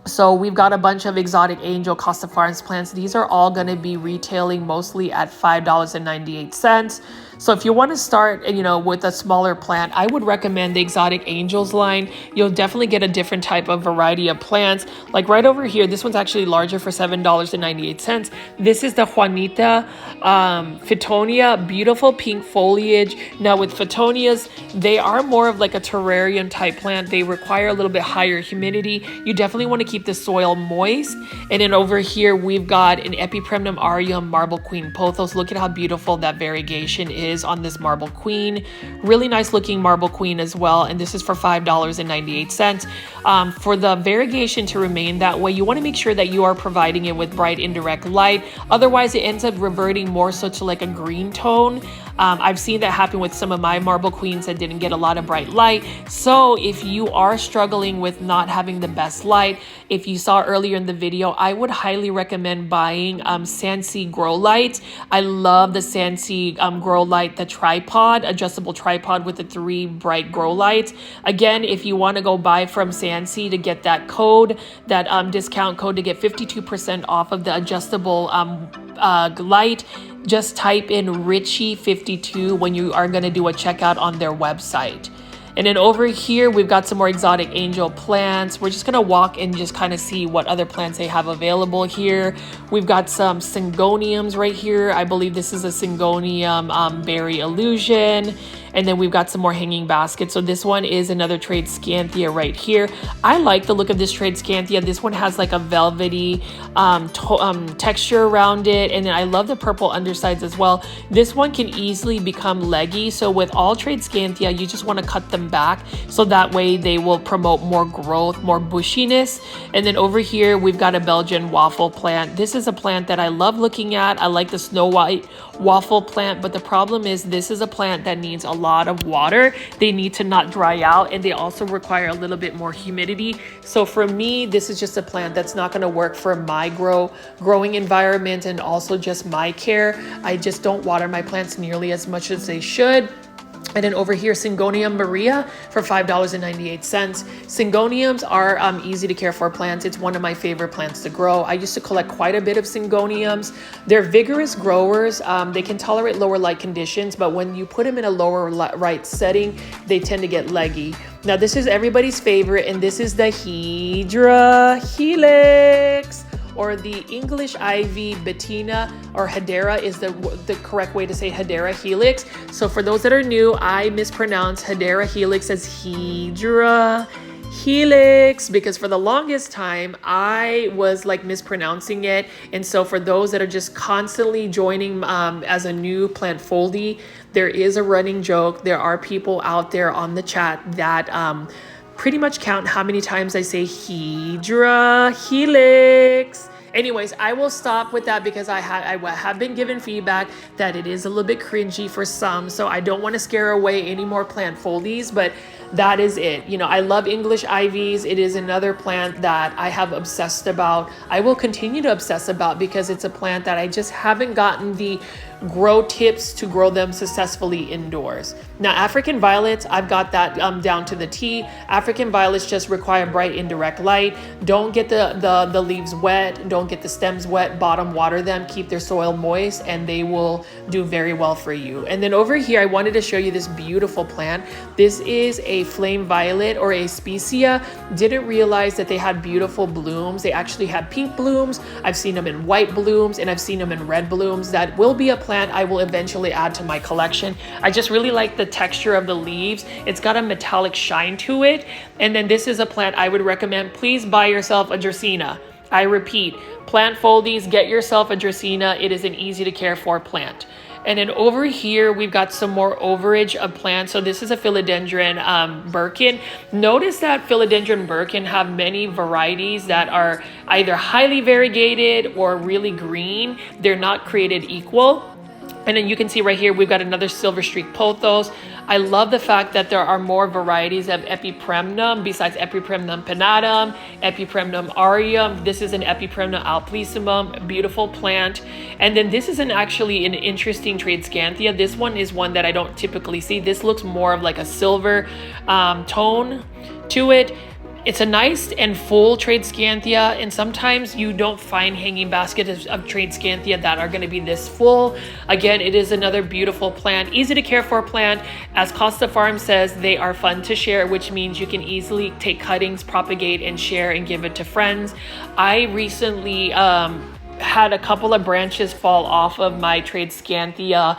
So we've got a bunch of exotic angel Costa Farms plants. These are all going to be retailing mostly at $5.98. So if you want to start, with a smaller plant, I would recommend the Exotic Angels line. You'll definitely get a different type of variety of plants. Like right over here, this one's actually larger for $7.98. This is the Juanita Fittonia, beautiful pink foliage. Now with Fittonias, they are more of like a terrarium type plant. They require a little bit higher humidity. You definitely want to keep the soil moist. And then over here, we've got an Epipremnum aureum Marble Queen pothos. Look at how beautiful that variegation is on this Marble Queen. Really nice looking Marble Queen as well. And this is for $5.98. For the variegation to remain that way, you want to make sure that you are providing it with bright indirect light. Otherwise, it ends up reverting more so to like a green tone. I've seen that happen with some of my Marble Queens that didn't get a lot of bright light. So if you are struggling with not having the best light, if you saw earlier in the video, I would highly recommend buying Sansi Growlights. I love the Sansi Growlight, the tripod, adjustable tripod with the 3 bright grow lights. Again, if you want to go buy from Sansi to get that code, that discount code to get 52% off of the adjustable light, just type in Richie52 when you are going to do a checkout on their website. And then over here, we've got some more exotic angel plants. We're just going to walk and just kind of see what other plants they have available here. We've got some syngoniums right here. I believe this is a syngonium berry illusion. And then we've got some more hanging baskets. So this one is another trade Scanthia right here. I like the look of this trade Scanthia. This one has like a velvety texture around it. And then I love the purple undersides as well. This one can easily become leggy. So with all trade Scanthia, you just want to cut them back so that way they will promote more growth, more bushiness. And then over here, we've got a Belgian waffle plant. This is a plant that I love looking at. I like the snow white waffle plant, but the problem is this is a plant that needs a lot lot of water. They need to not dry out, and they also require a little bit more humidity. So for me, this is just a plant that's not going to work for my growing environment, and also just my care. I just don't water my plants nearly as much as they should. And then over here, Syngonium Maria for $5.98. Syngoniums are easy to care for plants. It's one of my favorite plants to grow. I used to collect quite a bit of Syngoniums. They're vigorous growers. They can tolerate lower light conditions, but when you put them in a lower light setting, they tend to get leggy. Now this is everybody's favorite, and this is the Hydra Helix, or the English ivy Bettina, or Hedera is the correct way to say Hedera Helix. So for those that are new, I mispronounce Hedera Helix as Hydra Helix because for the longest time I was like mispronouncing it. And so for those that are just constantly joining as a new plant foldie, there is a running joke. There are people out there on the chat that pretty much count how many times I say Hydra Helix. Anyways, I will stop with that because I have been given feedback that it is a little bit cringy for some. So I don't want to scare away any more plant foldies, but that is it. You know, I love English ivies. It is another plant that I have obsessed about. I will continue to obsess about because it's a plant that I just haven't gotten the grow tips to grow them successfully indoors. Now, African violets, I've got that down to the T. African violets just require bright indirect light. Don't get the leaves wet. Don't get the stems wet. Bottom water them. Keep their soil moist, and they will do very well for you. And then over here, I wanted to show you this beautiful plant. This is a flame violet, or a specia. Didn't realize that they had beautiful blooms. They actually had pink blooms. I've seen them in white blooms, and I've seen them in red blooms. That will be a plant I will eventually add to my collection. I just really like the texture of the leaves. It's got a metallic shine to it. And then this is a plant I would recommend. Please buy yourself a Dracaena. I repeat, plant foldies, get yourself a Dracaena. It is an easy to care for plant. And then over here, we've got some more overage of plants. So this is a philodendron Birkin. Notice that philodendron Birkin have many varieties that are either highly variegated or really green. They're not created equal. And then you can see right here, we've got another silver streak pothos. I love the fact that there are more varieties of Epipremnum besides Epipremnum pinnatum, Epipremnum aureum. This is an Epipremnum alplissimum, beautiful plant. And then this is actually an interesting Tradescanthia. This one is one that I don't typically see. This looks more of like a silver tone to it. It's a nice and full Tradescanthia, and sometimes you don't find hanging baskets of Tradescanthia that are going to be this full. Again, it is another beautiful plant, easy to care for plant. As Costa Farm says, they are fun to share, which means you can easily take cuttings, propagate, and share and give it to friends. I recently had a couple of branches fall off of my Tradescanthia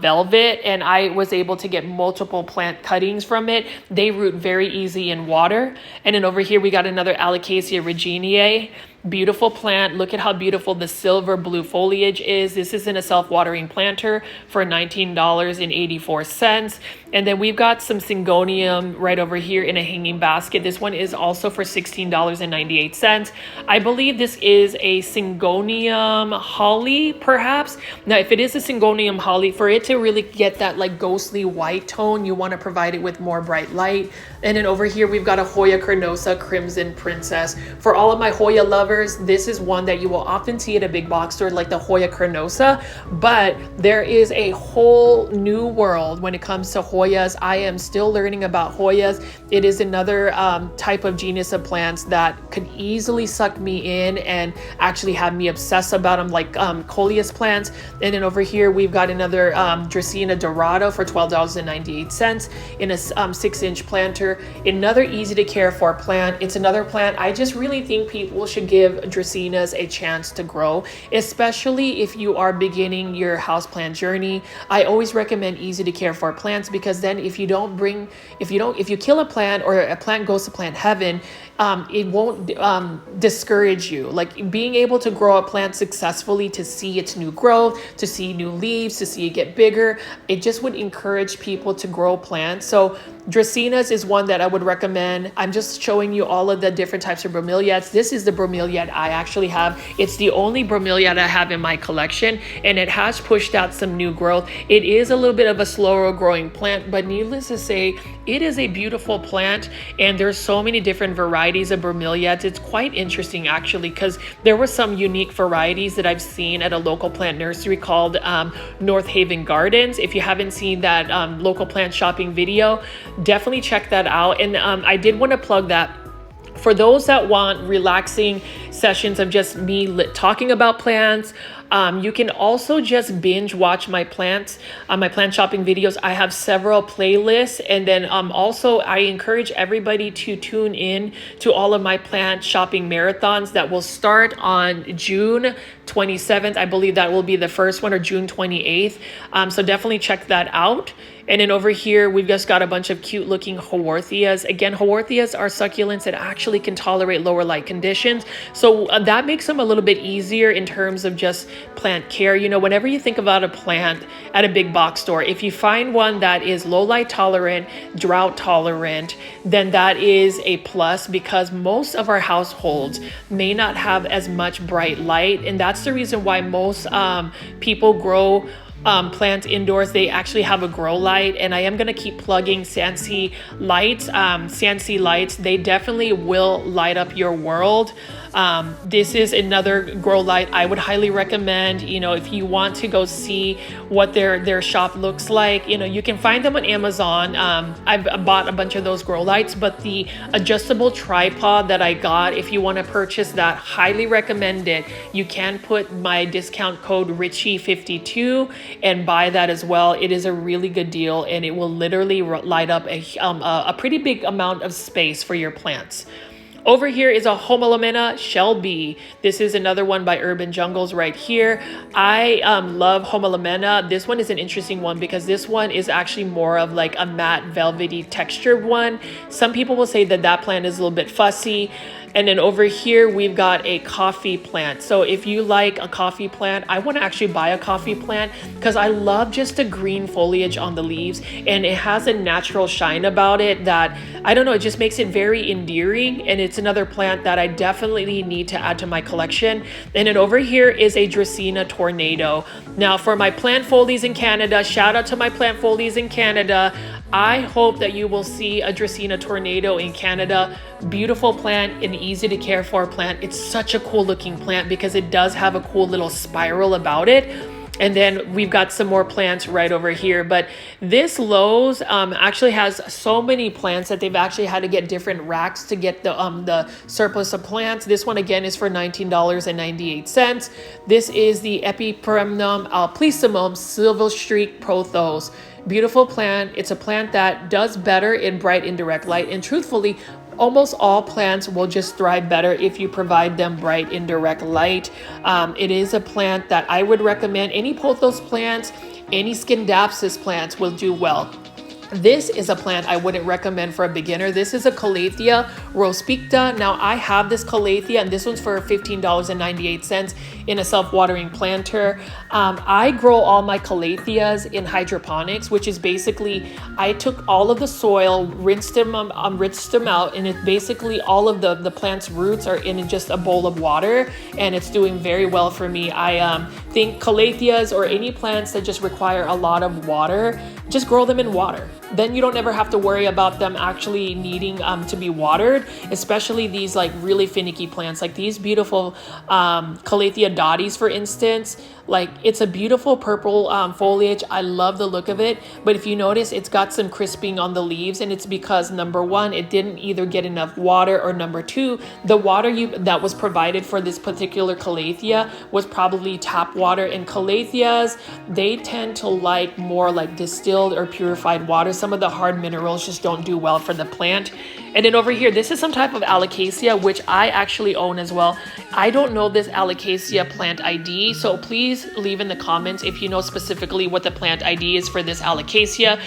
velvet, and I was able to get multiple plant cuttings from it. They root very easy in water. And then over here we got another Alocasia reginae. Beautiful plant. Look at how beautiful the silver blue foliage is. This is in a self-watering planter for $19.84. And then we've got some Syngonium right over here in a hanging basket. This one is also for $16.98. I believe this is a Syngonium holly, perhaps. Now, if it is a Syngonium holly, for it to really get that like ghostly white tone, you want to provide it with more bright light. And then over here, we've got a Hoya carnosa Crimson Princess. For all of my Hoya lovers, this is one that you will often see at a big box store like the Hoya carnosa, but there is a whole new world when it comes to Hoyas. I am still learning about Hoyas. It is another type of genus of plants that could easily suck me in and actually have me obsess about them, like coleus plants. And then over here, we've got another Dracaena Dorado for $12.98 in a 6-inch planter. Another easy to care for plant. It's another plant I just really think people should give Dracaenas a chance to grow, especially if you are beginning your houseplant journey. I always recommend easy to care for plants because then if you kill a plant or a plant goes to plant heaven, it won't discourage you. Like being able to grow a plant successfully, to see its new growth, to see new leaves, to see it get bigger, it just would encourage people to grow plants. So Dracaenas is one that I would recommend. I'm just showing you all of the different types of bromeliads. This is the bromeliad I actually have. It's the only bromeliad I have in my collection, and it has pushed out some new growth. It is a little bit of a slower growing plant, but needless to say, it is a beautiful plant, and there's so many different varieties of bromeliads. It's quite interesting actually, because there were some unique varieties that I've seen at a local plant nursery called North Haven Gardens. If you haven't seen that local plant shopping video, definitely check that out. And I did want to plug that for those that want relaxing sessions of just me talking about plants. You can also just binge watch my plants, my plant shopping videos. I have several playlists, and then also I encourage everybody to tune in to all of my plant shopping marathons that will start on June 27th. I believe that will be the first one, or June 28th. So definitely check that out. And then over here, we've just got a bunch of cute looking haworthias. Again, haworthias are succulents that actually can tolerate lower light conditions. So that makes them a little bit easier in terms of just plant care. You know, whenever you think about a plant at a big box store, if you find one that is low light tolerant, drought tolerant, then that is a plus, because most of our households may not have as much bright light. And that's the reason why most people grow plants indoors. They actually have a grow light, and I am going to keep plugging Sansi lights. Sansi lights, they definitely will light up your world. This is another grow light I would highly recommend. You know, if you want to go see what their shop looks like, you know, you can find them on Amazon. I've bought a bunch of those grow lights, but the adjustable tripod that I got, if you want to purchase that, highly recommend it. You can put my discount code Richie52 and buy that as well. It is a really good deal, and it will literally light up a pretty big amount of space for your plants. Over here is a Homalomena Shelby. This is another one by Urban Jungles right here. I love Homalomena. This one is an interesting one because this one is actually more of like a matte velvety textured one. Some people will say that that plant is a little bit fussy. And then over here, we've got a coffee plant. So if you like a coffee plant, I want to actually buy a coffee plant because I love just the green foliage on the leaves. And it has a natural shine about it that, I don't know, it just makes it very endearing. And it's another plant that I definitely need to add to my collection. And then over here is a Dracaena Tornado. Now for my plant folies in Canada, shout out to my plant folies in Canada. I hope that you will see a Dracaena Tornado in Canada. Beautiful plant, an easy to care for plant. It's such a cool looking plant because it does have a cool little spiral about it. And then we've got some more plants right over here. But this Lowe's actually has so many plants that they've actually had to get different racks to get the surplus of plants. This one again is for $19.98. This is the Epipremnum alpissimum Silver Streak Prothos. Beautiful plant. It's a plant that does better in bright indirect light, and truthfully, almost all plants will just thrive better if you provide them bright indirect light. It is a plant that I would recommend. Any pothos plants, any Scindapsus plants will do well. This is a plant I wouldn't recommend for a beginner. This is a Calathea rospicta. Now I have this Calathea, and this one's for $15.98 in a self-watering planter. I grow all my Calatheas in hydroponics, which is basically I took all of the soil, rinsed them out, and it's basically all of the plant's roots are in just a bowl of water, and it's doing very well for me. I think Calatheas or any plants that just require a lot of water, just grow them in water. Then you don't ever have to worry about them actually needing to be watered, especially these like really finicky plants like these beautiful Calathea dotties, for instance. Like, it's a beautiful purple foliage. I love the look of it, but if you notice, it's got some crisping on the leaves, and it's because number one, it didn't either get enough water, or number two, the water that was provided for this particular Calathea was probably tap water. And Calatheas, they tend to like more like distilled or purified water. Some of the hard minerals just don't do well for the plant. And then over here, this is some type of Alocasia, which I actually own as well. I don't know this Alocasia plant ID, so please please leave in the comments if you know specifically what the plant ID is for this alocasia.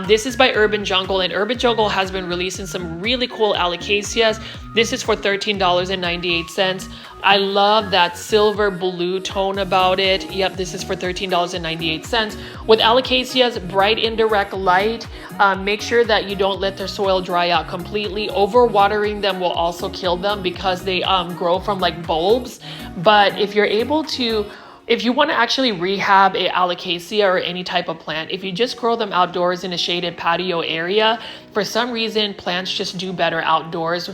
This is by Urban Jungle, and Urban Jungle has been releasing some really cool alocasias. This is for $13.98. I love that silver blue tone about it. Yep, this is for $13.98. With alocasias, bright indirect light. Make sure that you don't let their soil dry out completely. Overwatering them will also kill them because they grow from like bulbs. But if you're able to, if you want to actually rehab a alocasia or any type of plant, if you just grow them outdoors in a shaded patio area, for some reason, plants just do better outdoors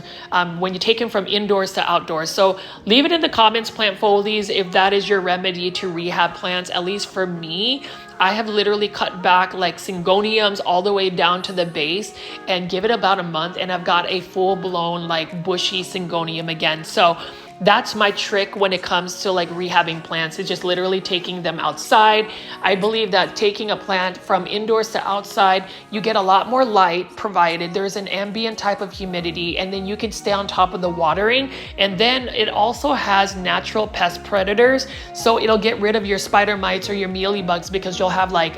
when you take them from indoors to outdoors. So leave it in the comments, plant folies, if that is your remedy to rehab plants. At least for me, I have literally cut back like syngoniums all the way down to the base and give it about a month, and I've got a full-blown like bushy syngonium again. So that's my trick when it comes to like rehabbing plants. It's just literally taking them outside. I believe that taking a plant from indoors to outside, you get a lot more light provided. There's an ambient type of humidity, and then you can stay on top of the watering. And then it also has natural pest predators. So it'll get rid of your spider mites or your mealybugs, because you'll have like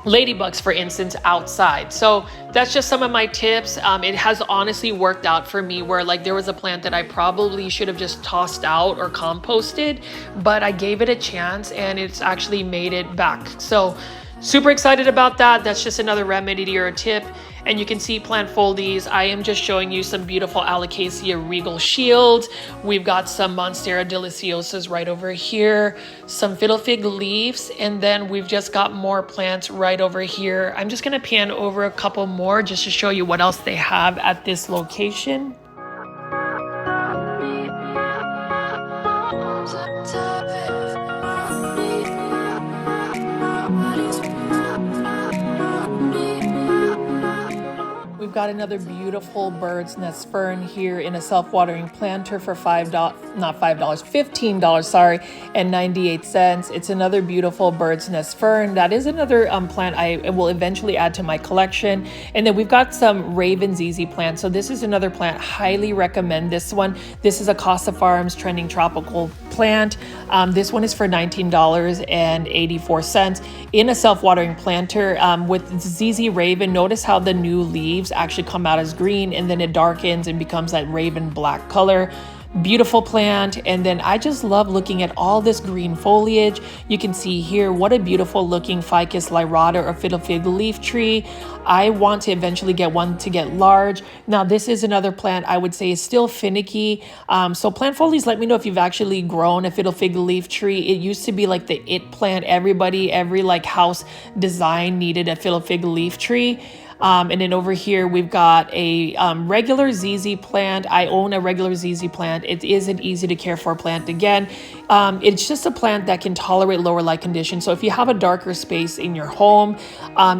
ladybugs, for instance, outside. So that's just some of my tips. It has honestly worked out for me, where like there was a plant that I probably should have just tossed out or composted, but I gave it a chance and it's actually made it back. So super excited about that. That's just another remedy or a tip. And you can see plant folies. I am just showing you some beautiful Alocasia Regal Shield. We've got some Monstera deliciosas right over here, some fiddle fig leaves, and then we've just got more plants right over here. I'm just gonna pan over a couple more just to show you what else they have at this location. We've got another beautiful bird's nest fern here in a self-watering planter for $15, sorry, and 98 cents. It's another beautiful bird's nest fern. That is another plant I will eventually add to my collection. And then we've got some Raven ZZ plants. So this is another plant, highly recommend this one. This is a Costa Farms trending tropical plant. This one is for $19.84 in a self-watering planter. With ZZ Raven, notice how the new leaves actually come out as green, and then it darkens and becomes that raven black color. Beautiful plant. And then I just love looking at all this green foliage. You can see here what a beautiful looking Ficus lyrata or fiddle fig leaf tree. I want to eventually get one to get large. Now this is another plant I would say is still finicky. So plant folies, let me know if you've actually grown a fiddle fig leaf tree. It used to be like the it plant. Every like house design needed a fiddle fig leaf tree. And then over here, we've got a regular ZZ plant. I own a regular ZZ plant. It is an easy to care for plant. Again, it's just a plant that can tolerate lower light conditions. So if you have a darker space in your home,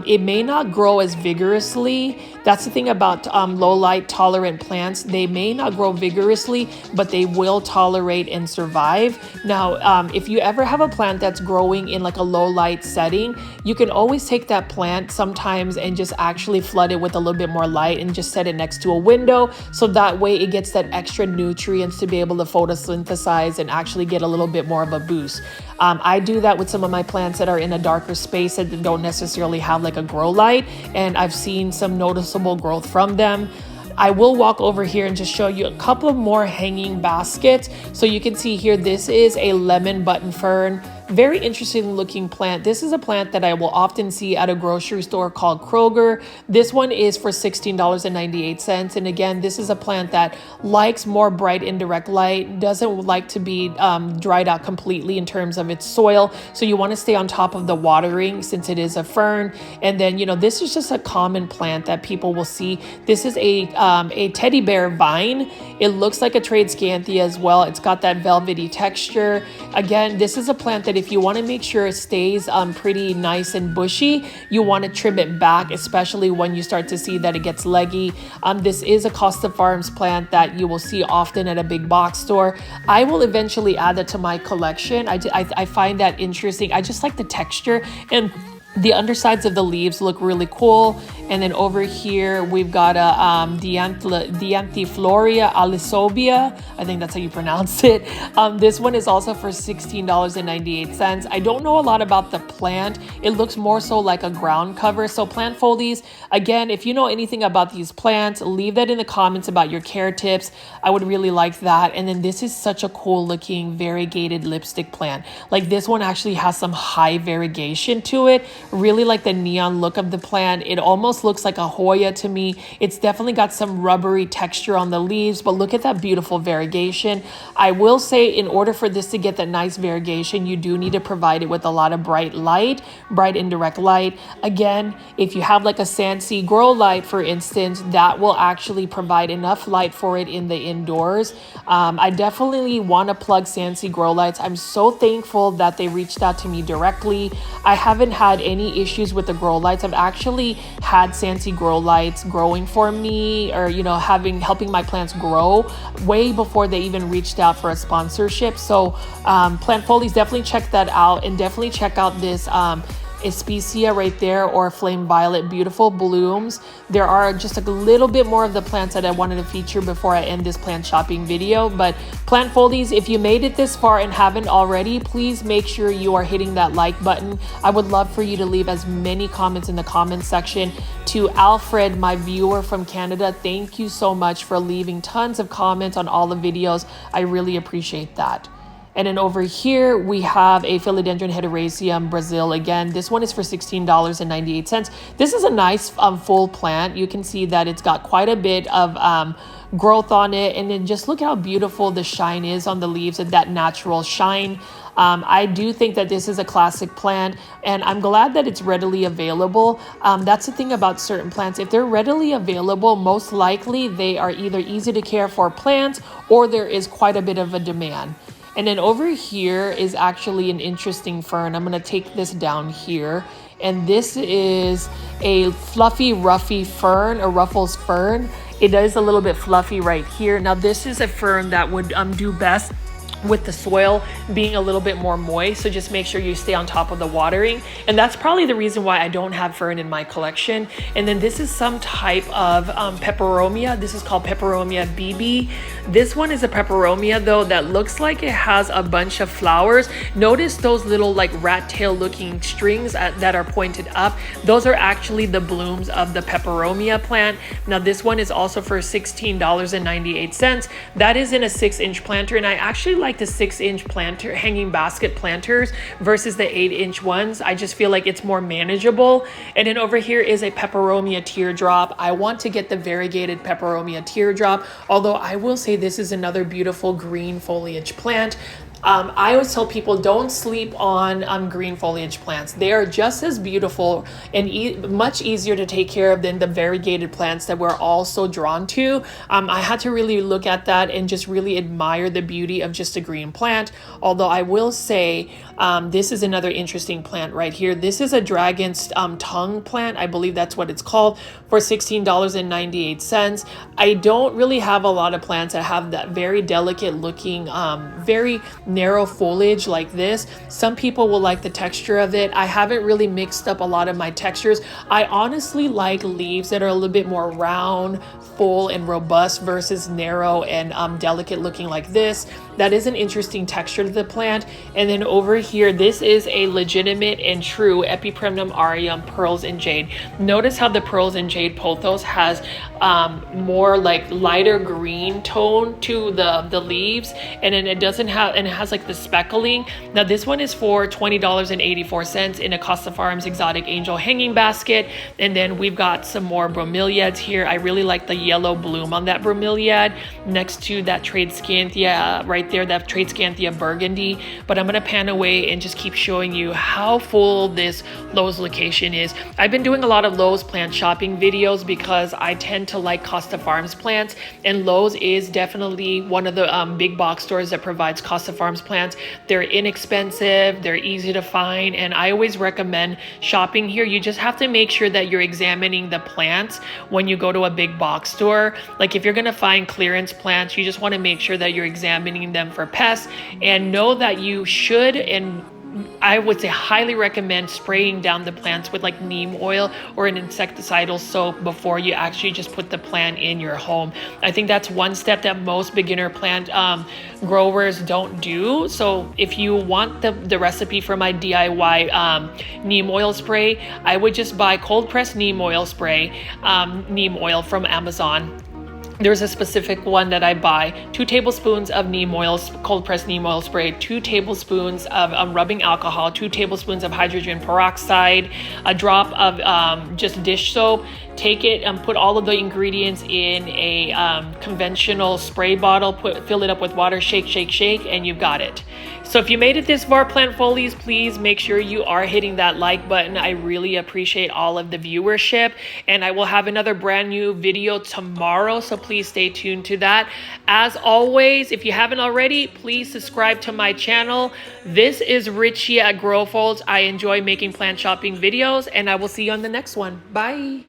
it may not grow as vigorously. That's the thing about low light tolerant plants. They may not grow vigorously, but they will tolerate and survive. Now, if you ever have a plant that's growing in like a low light setting, you can always take that plant sometimes and just actually flood it with a little bit more light and just set it next to a window. So that way it gets that extra nutrients to be able to photosynthesize and actually get a little bit more of a boost. I do that with some of my plants that are in a darker space that don't necessarily have like a grow light, and I've seen some noticeable growth from them. I will walk over here and just show you a couple of more hanging baskets. So you can see here, this is a lemon button fern. Very interesting looking plant. This is a plant that I will often see at a grocery store called Kroger. This one is for $16.98. And again, this is a plant that likes more bright indirect light, doesn't like to be dried out completely in terms of its soil. So you want to stay on top of the watering since it is a fern. And then, you know, this is just a common plant that people will see. This is a teddy bear vine. It looks like a trade scanthia as well. It's got that velvety texture. Again, this is a plant that if you want to make sure it stays pretty nice and bushy, you want to trim it back, especially when you start to see that it gets leggy. This is a Costa Farms plant that you will see often at a big box store. I will eventually add that to my collection. I find that interesting. I just like the texture, and the undersides of the leaves look really cool. And then over here, we've got a Dianthifloria alisobia. I think that's how you pronounce it. This one is also for $16.98. I don't know a lot about the plant. It looks more so like a ground cover. So plant foldies, again, if you know anything about these plants, leave that in the comments about your care tips. I would really like that. And then this is such a cool looking variegated lipstick plant. Like this one actually has some high variegation to it. Really like the neon look of the plant. It almost looks like a Hoya to me. It's definitely got some rubbery texture on the leaves, but look at that beautiful variegation. I will say in order for this to get that nice variegation, you do need to provide it with a lot of bright light, bright indirect light. Again, if you have like a Sansi Growlight, for instance, that will actually provide enough light for it in the indoors. I definitely want to plug Sansi Growlights. I'm so thankful that they reached out to me directly. I haven't had any issues with the Growlights. I've actually had Sansi Growlights growing for me, or helping my plants grow way before they even reached out for a sponsorship. So plant folies, definitely check that out, and definitely check out this Especia right there, or flame violet, beautiful blooms. There are just a little bit more of the plants that I wanted to feature before I end this plant shopping video. But plant foldies, if you made it this far and haven't already, please make sure you are hitting that like button. I would love for you to leave as many comments in the comments section. To Alfred, my viewer from Canada, thank you so much for leaving tons of comments on all the videos. I really appreciate that. And then over here, we have a Philodendron heteroraceum Brazil. Again, this one is for $16.98. This is a nice full plant. You can see that it's got quite a bit of growth on it. And then just look how beautiful the shine is on the leaves, and that natural shine. I do think that this is a classic plant, and I'm glad that it's readily available. That's the thing about certain plants. If they're readily available, most likely they are either easy to care for plants, or there is quite a bit of a demand. And then over here is actually an interesting fern. I'm going to take this down here. And this is a fluffy, ruffy fern, a ruffles fern. It is a little bit fluffy right here. Now this is a fern that would do best with the soil being a little bit more moist, so just make sure you stay on top of the watering. And that's probably the reason why I don't have fern in my collection. And then this is some type of peperomia. This is called Peperomia BB. This one is a peperomia though that looks like it has a bunch of flowers. Notice those little like rat tail looking strings that are pointed up. Those are actually the blooms of the peperomia plant. Now this one is also for $16.98. That is in a 6-inch planter, and I actually like the 6-inch planter hanging basket planters versus the 8-inch ones. I just feel like it's more manageable. And then over here is a peperomia teardrop. I want to get the variegated peperomia teardrop, although I will say this is another beautiful green foliage plant. I always tell people, don't sleep on green foliage plants. They are just as beautiful and much easier to take care of than the variegated plants that we're all so drawn to. I had to really look at that and just really admire the beauty of just a green plant. Although I will say, this is another interesting plant right here. This is a dragon's tongue plant. I believe that's what it's called, for $16.98. I don't really have a lot of plants that have that very delicate looking, very narrow foliage like this. Some people will like the texture of it. I haven't really mixed up a lot of my textures. I honestly like leaves that are a little bit more round, full, and robust versus narrow and delicate looking like this. That is an interesting texture to the plant. And then over here, this is a legitimate and true Epipremnum aureum pearls and jade. Notice how the pearls and jade pothos has more like lighter green tone to the leaves, and then it doesn't have, and it has like the speckling. Now this one is for $20.84 in a Costa Farms exotic angel hanging basket. And then we've got some more bromeliads here. I really like the yellow bloom on that bromeliad next to that Tradescanthia right there, that Tradescanthia burgundy. But I'm gonna pan away and just keep showing you how full this Lowe's location is. I've been doing a lot of Lowe's plant shopping videos because I tend to like Costa Farms plants, and Lowe's is definitely one of the big box stores that provides Costa Farms plants. They're inexpensive, they're easy to find, and I always recommend shopping here. You just have to make sure that you're examining the plants when you go to a big box store. Like if you're gonna find clearance plants, you just want to make sure that you're examining them for pests, and know that you should and I would say highly recommend spraying down the plants with like neem oil or an insecticidal soap before you actually just put the plant in your home. I think that's one step that most beginner plant growers don't do. So if you want the recipe for my DIY neem oil spray, I would just buy cold pressed neem oil spray, neem oil from Amazon. There's a specific one that I buy. 2 tablespoons of neem oil, cold pressed neem oil spray, 2 tablespoons of rubbing alcohol, 2 tablespoons of hydrogen peroxide, a drop of just dish soap. Take it and put all of the ingredients in a conventional spray bottle, fill it up with water, shake, shake, shake, and you've got it. So if you made it this far, plant folies, please make sure you are hitting that like button. I really appreciate all of the viewership, and I will have another brand new video tomorrow, so please stay tuned to that. As always, if you haven't already, please subscribe to my channel. This is Richie at Growfolds. I enjoy making plant shopping videos, and I will see you on the next one. Bye.